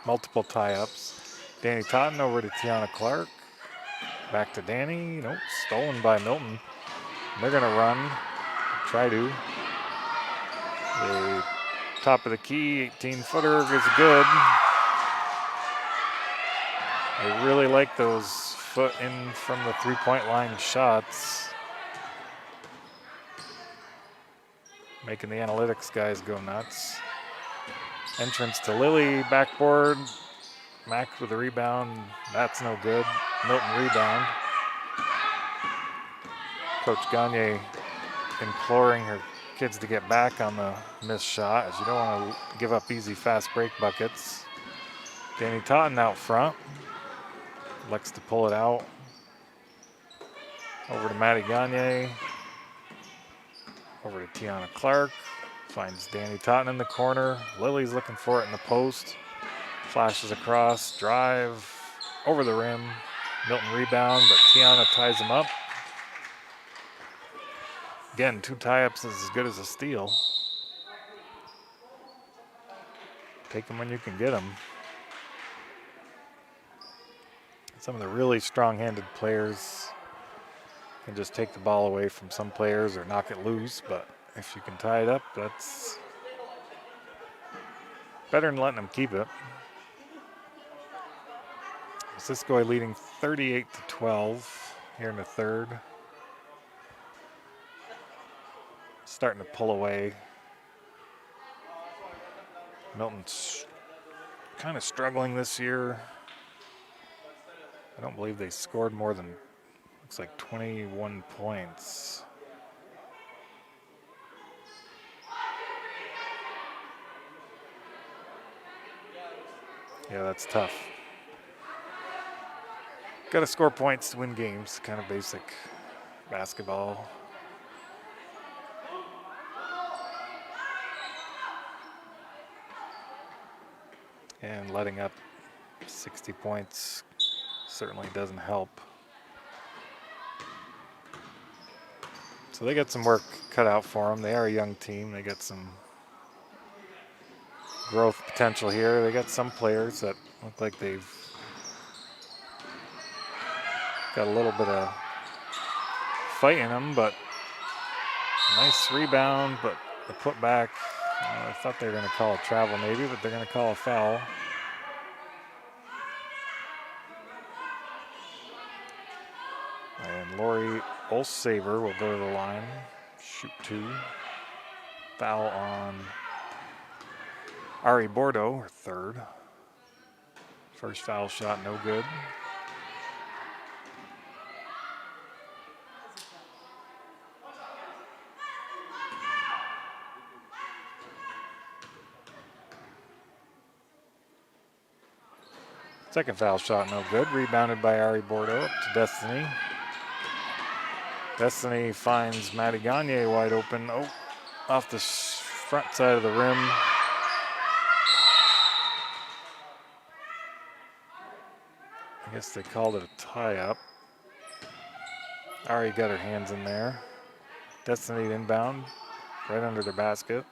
Multiple tie-ups. Danny Totten over to Tiana Clark. Back to Danny. Nope, stolen by Milton. They're going to run. Try to. The top of the key, 18-footer is good. I really like those foot in from the three-point line shots. Making the analytics guys go nuts. Entrance to Lily, backboard. Mac with a rebound. That's no good. Milton rebound. Coach Gagne imploring her kids to get back on the missed shot, as you don't want to give up easy fast break buckets. Danny Totten out front. Likes to pull it out. Over to Maddie Gagne. Over to Tiana Clark. Finds Danny Totten in the corner. Lily's looking for it in the post. Flashes across. Drive. Over the rim. Milton rebound, but Tiana ties him up. Again, 2 tie-ups is as good as a steal. Take them when you can get them. Some of the really strong-handed players can just take the ball away from some players or knock it loose, but if you can tie it up, that's better than letting them keep it. Missisquoi leading 38-12 here in the third. starting to pull away. Milton's kind of struggling this year. I don't believe they scored more than, looks like 21 points. Yeah, that's tough. Got to score points to win games, kind of basic basketball. And letting up 60 points certainly doesn't help. So they got some work cut out for them. They are a young team. They got some growth potential here. They got some players that look like they've got a little bit of fight in them, but nice rebound, but the putback. I thought they were going to call a travel maybe, but they're going to call a foul. And Lori Olsaver will go to the line, shoot 2. Foul on Ari Bordeaux, her 3rd. First foul shot, no good. Second foul shot, no good. Rebounded by Ari Bordeaux up to Destiny. Destiny finds Maddie Gagne wide open. Oh, off the front side of the rim. I guess they called it a tie-up. Ari got her hands in there. Destiny inbound, right under the basket.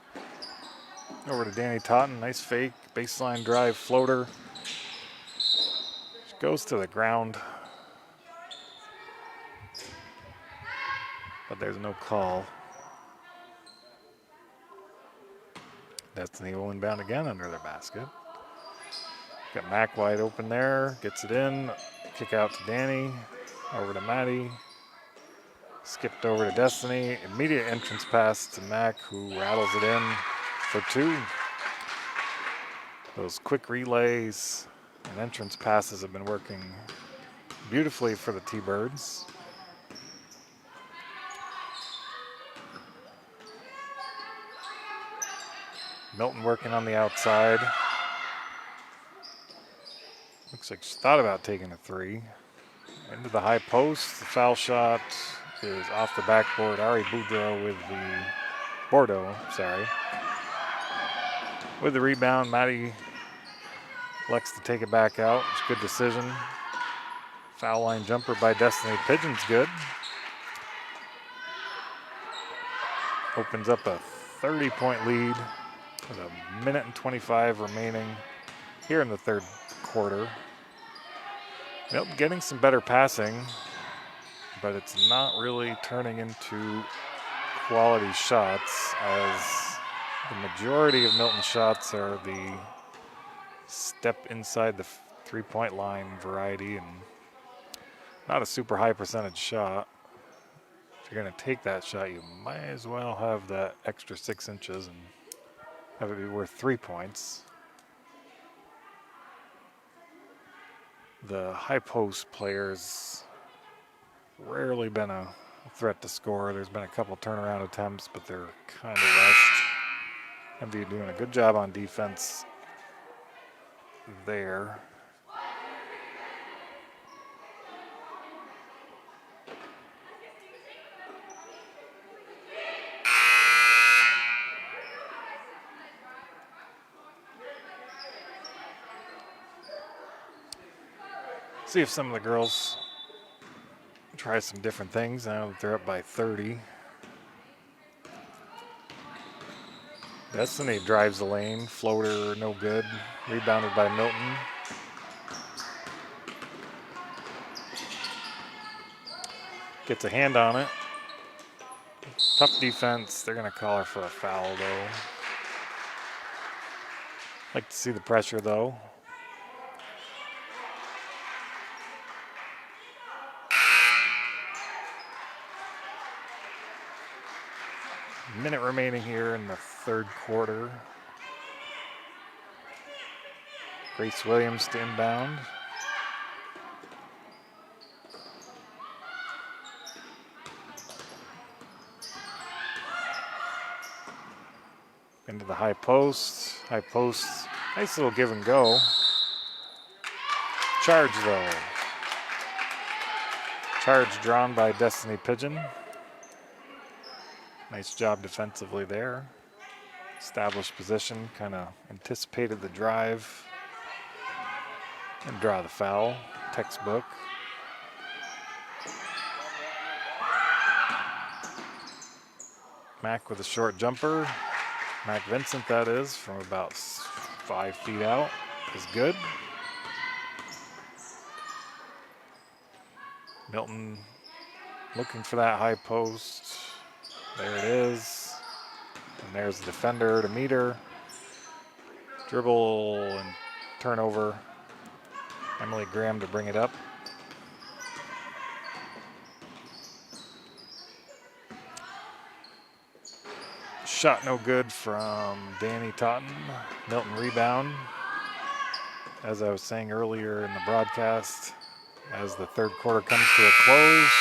Over to Danny Totten, nice fake, baseline drive floater. She goes to the ground. But there's no call. Destiny will inbound again under their basket. Got Mac wide open there, gets it in. Kick out to Danny, over to Maddie. Skipped over to Destiny. Immediate entrance pass to Mac, who rattles it in for 2. Those quick relays and entrance passes have been working beautifully for the T-Birds. Milton working on the outside. Looks like she thought about taking a 3. Into the high post. The foul shot is off the backboard. Ari Bordeaux with the rebound. Maddie elects to take it back out. It's a good decision. Foul line jumper by Destiny Pigeon's good. Opens up a 30-point lead with 1:25 remaining here in the 3rd quarter. Milton getting some better passing, but it's not really turning into quality shots, as the majority of Milton's shots are the step inside the 3-point line variety, and not a super high percentage shot. If you're going to take that shot, you might as well have that extra 6 inches and have it be worth 3 points. The high post players rarely been a threat to score. There's been a couple turnaround attempts, but they're kind of rushed. MVU doing a good job on defense there. See if some of the girls try some different things now that they're up by 30. Destiny drives the lane, floater no good, rebounded by Milton. Gets a hand on it. Tough defense. They're going to call her for a foul though. Like to see the pressure though. Minute remaining here in the third quarter. Grace Williams to inbound. Into the high post. High post. Nice little give and go. Charge though. Charge drawn by Destiny Pigeon. Nice job defensively there. Established position, kind of anticipated the drive and draw the foul. Textbook. Mack with a short jumper. Mac Vincent, that is, from about 5 feet out, is good. Milton looking for that high post. There it is. And there's the defender to meet her. Dribble and turnover. Emily Graham to bring it up. Shot no good from Danny Totten. Milton rebound. As I was saying earlier in the broadcast, as the third quarter comes to a close,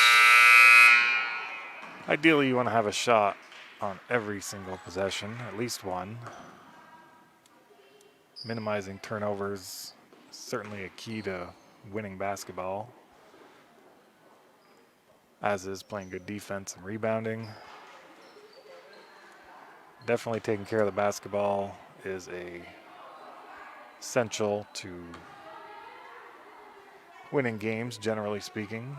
ideally you want to have a shot on every single possession, at least one. Minimizing turnovers is certainly a key to winning basketball, as is playing good defense and rebounding. Definitely taking care of the basketball is essential to winning games, generally speaking.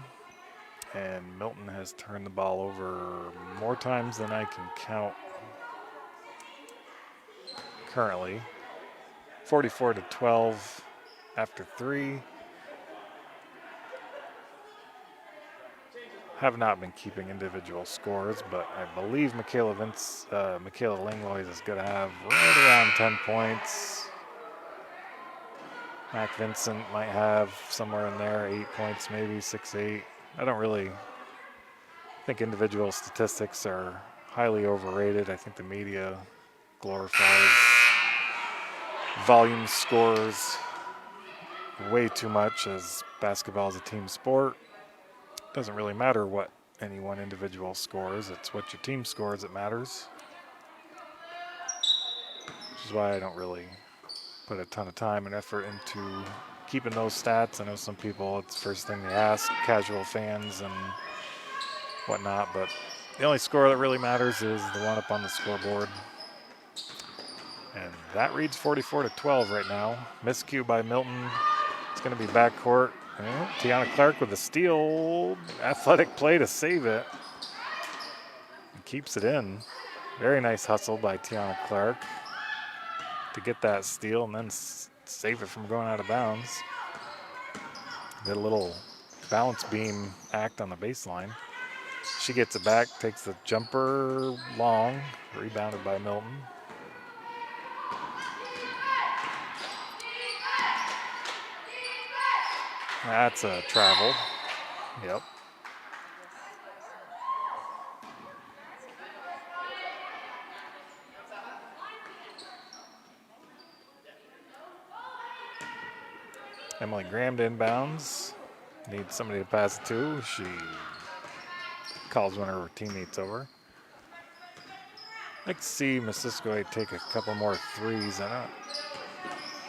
And Milton has turned the ball over more times than I can count currently. 44-12 after 3. Have not been keeping individual scores, but I believe Michaela Langlois is going to have right around 10 points. Mac Vincent might have somewhere in there, 8 points, maybe 6, 8. I don't really think individual statistics are highly overrated. I think the media glorifies volume scores way too much, as basketball is a team sport. Doesn't really matter what any one individual scores. It's what your team scores that matters. Which is why I don't really put a ton of time and effort into keeping those stats. I know some people, it's the first thing they ask, casual fans and whatnot, but the only score that really matters is the one up on the scoreboard. And that reads 44-12 right now. Miscue by Milton. It's going to be backcourt. Tiana Clark with a steal. Athletic play to save it. And keeps it in. Very nice hustle by Tiana Clark to get that steal and then save it from going out of bounds. Did a little balance beam act on the baseline. She gets it back, takes the jumper long, rebounded by Milton. That's a travel. Yep. Emily Graham to inbounds. Needs somebody to pass it to. She calls one of her teammates over. I'd like to see Missisquoi take a couple more threes. I'm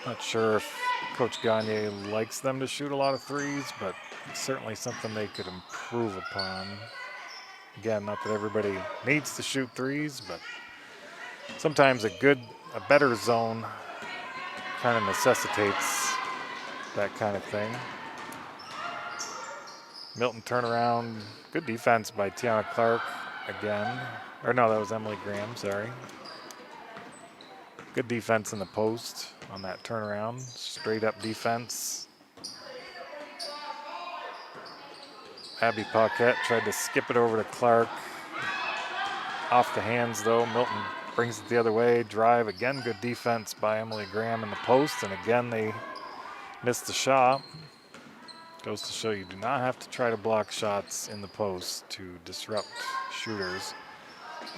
not sure if Coach Gagne likes them to shoot a lot of threes, but it's certainly something they could improve upon. Again, not that everybody needs to shoot threes, but sometimes a better zone kind of necessitates that kind of thing. Milton turnaround, good defense by Tiana Clark again. Or no, that was Emily Graham, sorry. Good defense in the post on that turnaround. Straight up defense. Abby Paquette tried to skip it over to Clark. Off the hands though. Milton brings it the other way. Drive again. Good defense by Emily Graham in the post. And again, they missed the shot. Goes to show you do not have to try to block shots in the post to disrupt shooters.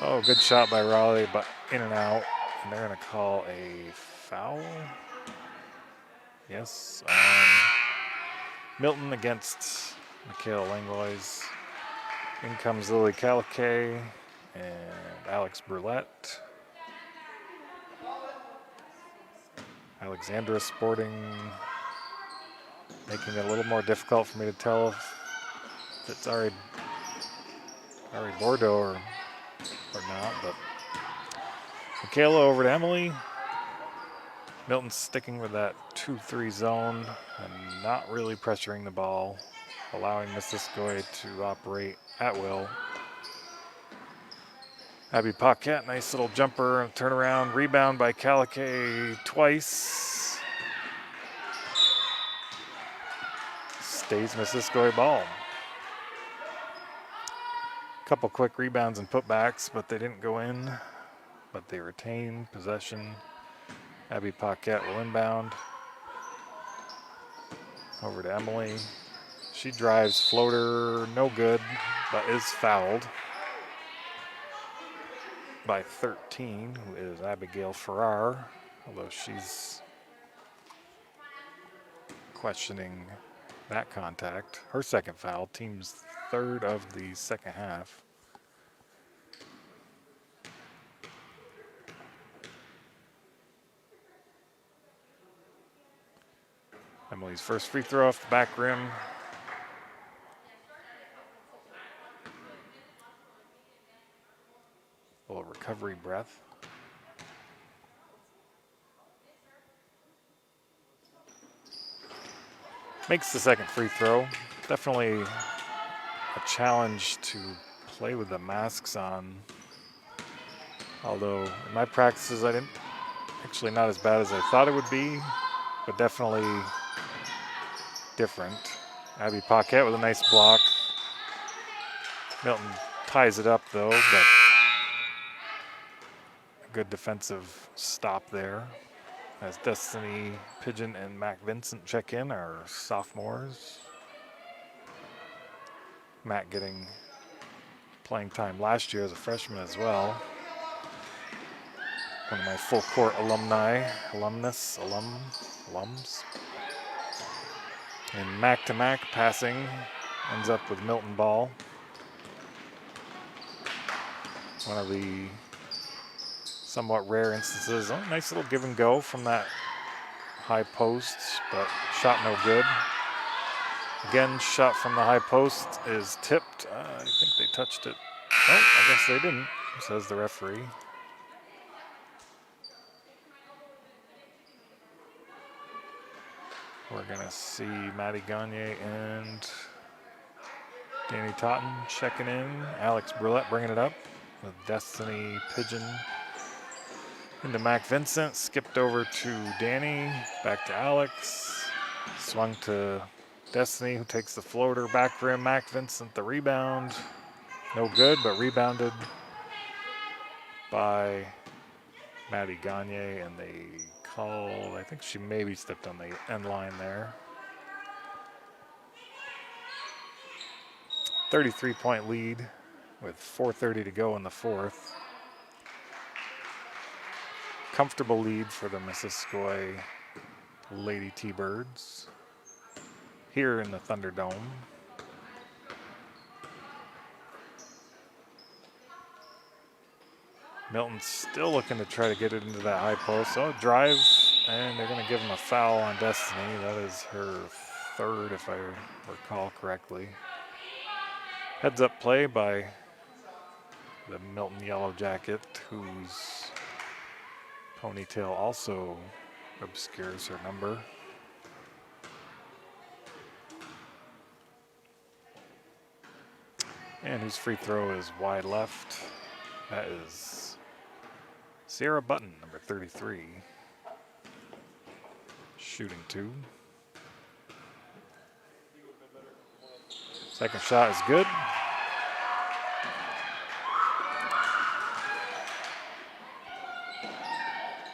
Oh, good shot by Raleigh, but in and out. And they're going to call a foul. Yes. Milton against Michaela Langlois. In comes Lily Caliquet and Alex Brulette. Alexandra Sporting, making it a little more difficult for me to tell if it's Ari Bordeaux or not, but Michaela over to Emily. Milton's sticking with that 2-3 zone and not really pressuring the ball, allowing Missisquoi to operate at will. Abby Paquette, nice little jumper and turnaround. Rebound by Caliquet twice. Stays Missisquoi ball. Couple quick rebounds and putbacks, but they didn't go in. But they retained possession. Abby Paquette will inbound. Over to Emily. She drives floater, no good, but is fouled by 13, who is Abigail Farrar, although she's questioning that contact. Her second foul, team's third of the second half. Emily's first free throw off the back rim. A little recovery breath. Makes the second free throw. Definitely a challenge to play with the masks on. Although in my practices, I didn't, actually not as bad as I thought it would be, but definitely different. Abby Paquette with a nice block. Milton ties it up though, but a good defensive stop there. As Destiny Pigeon and Mac Vincent check in, our sophomores. Mac getting playing time last year as a freshman as well. One of my full court alums. And Mac to Mac passing ends up with Milton ball. One of the somewhat rare instances. Oh, nice little give and go from that high post, but shot no good. Again, shot from the high post is tipped. I think they touched it. Oh, I guess they didn't, says the referee. We're gonna see Maddie Gagne and Danny Totten checking in. Alex Brulette bringing it up with Destiny Pigeon into Mac Vincent, skipped over to Danny, back to Alex, swung to Destiny, who takes the floater, back rim, Mac Vincent the rebound, no good, but rebounded by Maddie Gagne, and they called, I think she maybe stepped on the end line there. 33-point lead with 4:30 to go in the fourth. Comfortable lead for the Missisquoi Lady T-Birds here in the Thunderdome. Milton's still looking to try to get it into that high post. Oh, drive, and they're going to give him a foul on Destiny. That is her third, if I recall correctly. Heads up play by the Milton Yellowjacket, whose ponytail also obscures her number. And whose free throw is wide left. That is Sierra Button, number 33. Shooting two. Second shot is good.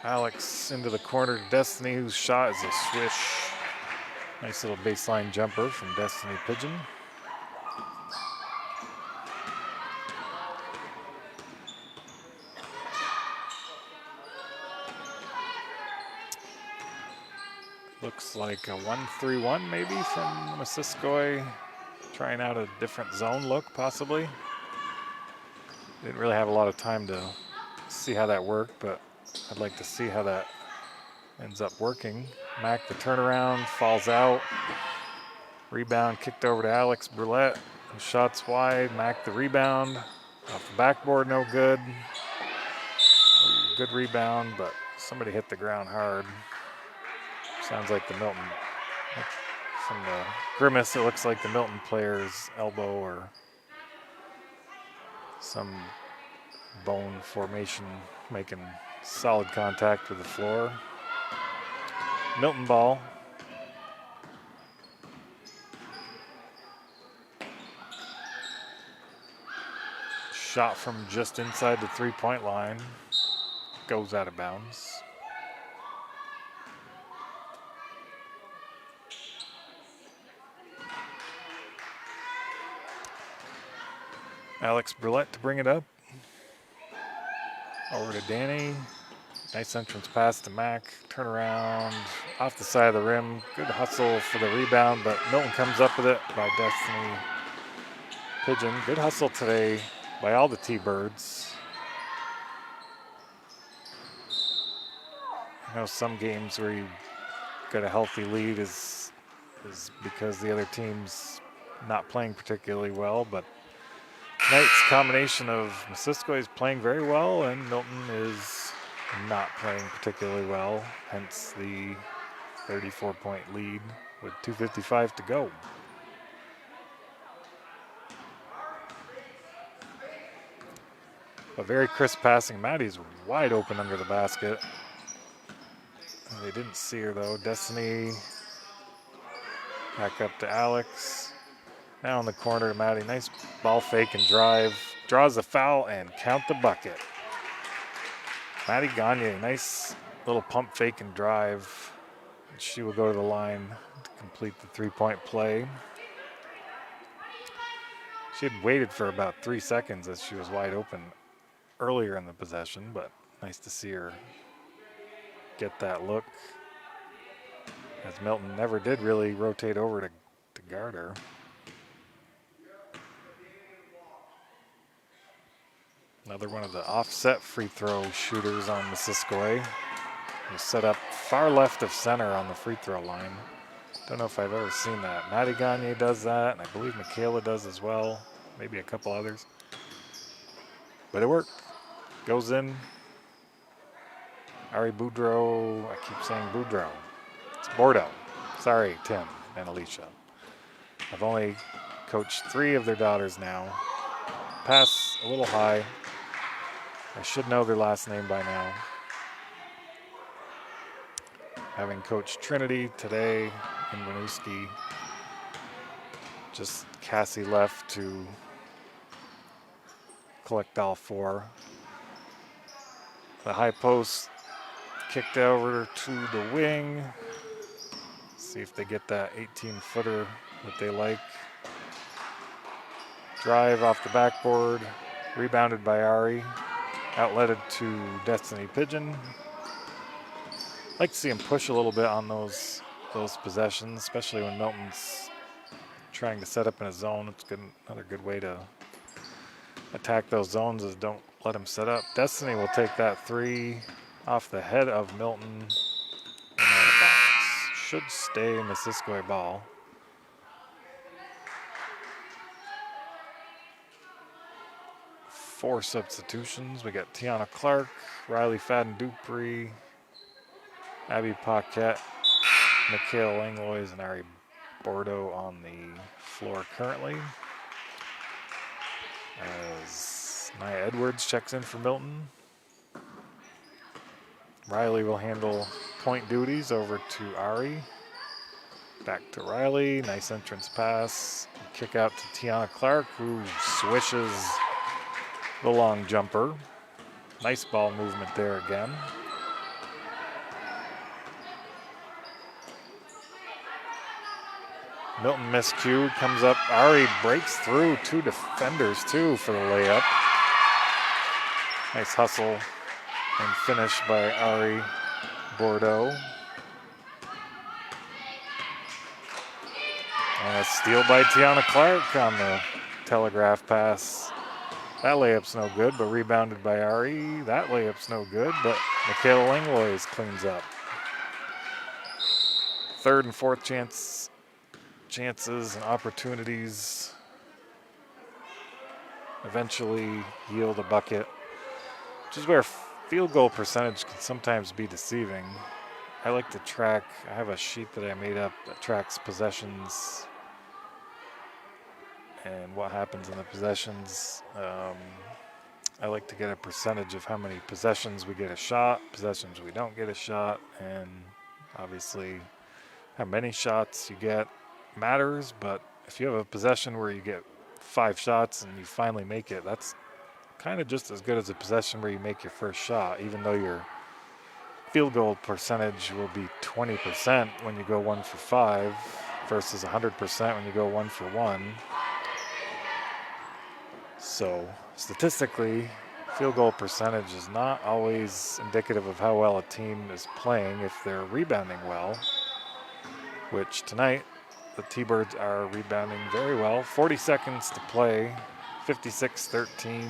Alex into the corner to Destiny, whose shot is a swish. Nice little baseline jumper from Destiny Pigeon. Looks like a 1-3-1 maybe from Missisquoi, trying out a different zone look possibly. Didn't really have a lot of time to see how that worked, but I'd like to see how that ends up working. Mac the turnaround, falls out. Rebound kicked over to Alex Brulette. Shots wide, Mac the rebound. Off the backboard, no good. Good rebound, but somebody hit the ground hard. Sounds like the Milton, from the grimace, it looks like the Milton player's elbow or some bone formation making solid contact with the floor. Milton ball. Shot from just inside the three-point line. Goes out of bounds. Alex Brulette to bring it up. Over to Danny. Nice entrance pass to Mac. Turnaround off the side of the rim. Good hustle for the rebound, but Milton comes up with it by Destiny Pigeon. Good hustle today by all the T-Birds. I know some games where you get a healthy lead is because the other team's not playing particularly well, but tonight's combination of Missisquoi is playing very well and Milton is not playing particularly well, hence the 34-point lead with 2:55 to go. A very crisp passing. Maddie's wide open under the basket. They didn't see her though. Destiny back up to Alex. Now in the corner to Maddie. Nice ball fake and drive. Draws a foul and count the bucket. Maddie Gagne, nice little pump fake and drive. She will go to the line to complete the three-point play. She had waited for about 3 seconds as she was wide open earlier in the possession, but nice to see her get that look, as Milton never did really rotate over to guard her. Another one of the offset free throw shooters on Missisquoi. Who set up far left of center on the free throw line. Don't know if I've ever seen that. Maddie Gagne does that, and I believe Michaela does as well. Maybe a couple others. But it worked. Goes in. Ari Boudreau, I keep saying Boudreau. It's Bordeaux. Sorry, Tim and Alicia. I've only coached 3 of their daughters now. Pass a little high. I should know their last name by now. Having coached Trinity today in Winooski. Just Cassie left to collect all 4. The high post kicked over to the wing. See if they get that 18-footer that they like. Drive off the backboard. Rebounded by Ari. Outletted to Destiny Pigeon. Like to see him push a little bit on those possessions, especially when Milton's trying to set up in a zone. It's good, another good way to attack those zones is don't let him set up. Destiny will take that 3 off the head of Milton and out of bounds. Should stay Missisquoi ball. Four substitutions. We got Tiana Clark, Riley Fadden-Dupree, Abby Paquette, Mikhail Langlois, and Ari Bordeaux on the floor currently. As Nia Edwards checks in for Milton. Riley will handle point duties over to Ari. Back to Riley. Nice entrance pass. Kick out to Tiana Clark, who swishes the long jumper. Nice ball movement there again. Milton miscued, comes up. Ari breaks through 2 defenders too for the layup. Nice hustle and finish by Ari Bordeaux. And a steal by Tiana Clark on the telegraph pass. That layup's no good, but rebounded by Ari. That layup's no good, but Michaela Langlois cleans up. Third and fourth chances and opportunities eventually yield a bucket, which is where field goal percentage can sometimes be deceiving. I like to track, I have a sheet that I made up that tracks possessions and what happens in the possessions. I like to get a percentage of how many possessions we get a shot, possessions we don't get a shot, and obviously how many shots you get matters, but if you have a possession where you get 5 shots and you finally make it, that's kind of just as good as a possession where you make your first shot, even though your field goal percentage will be 20% when you go 1 for 5 versus 100% when you go 1 for 1. So statistically, field goal percentage is not always indicative of how well a team is playing if they're rebounding well, which tonight the T-Birds are rebounding very well. 40 seconds to play, 56-13.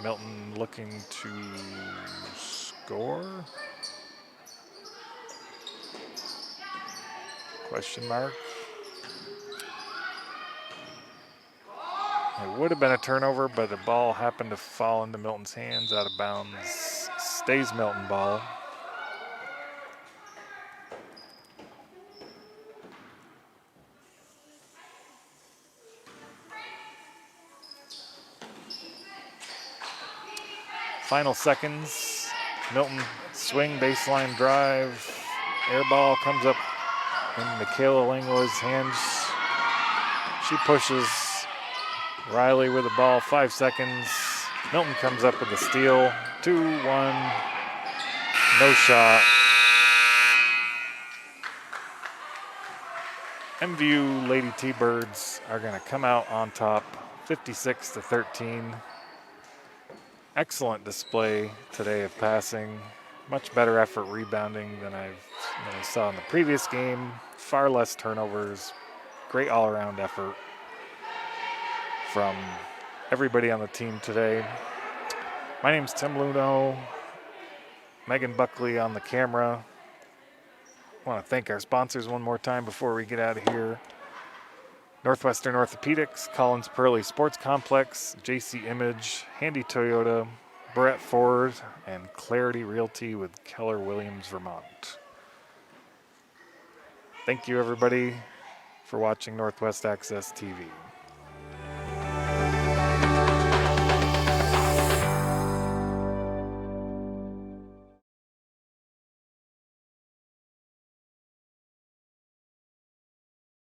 Milton looking to score? Question mark. It would have been a turnover, but the ball happened to fall into Milton's hands, out of bounds. Stays Milton ball. Final seconds. Milton swing, baseline drive. Air ball comes up in Michaela Langlois' hands. She pushes Riley with the ball, 5 seconds. Milton comes up with a steal. 2-1, no shot. MVU Lady T-Birds are gonna come out on top, 56-13. Excellent display today of passing. Much better effort rebounding than I saw in the previous game. Far less turnovers. Great all-around effort from everybody on the team today. My name's Tim Luno. Megan Buckley on the camera. I want to thank our sponsors one more time before we get out of here. Northwestern Orthopedics, Collins Pearly Sports Complex, JC Image, Handy Toyota, Brett Ford, and Clarity Realty with Keller Williams, Vermont. Thank you, everybody, for watching Northwest Access TV.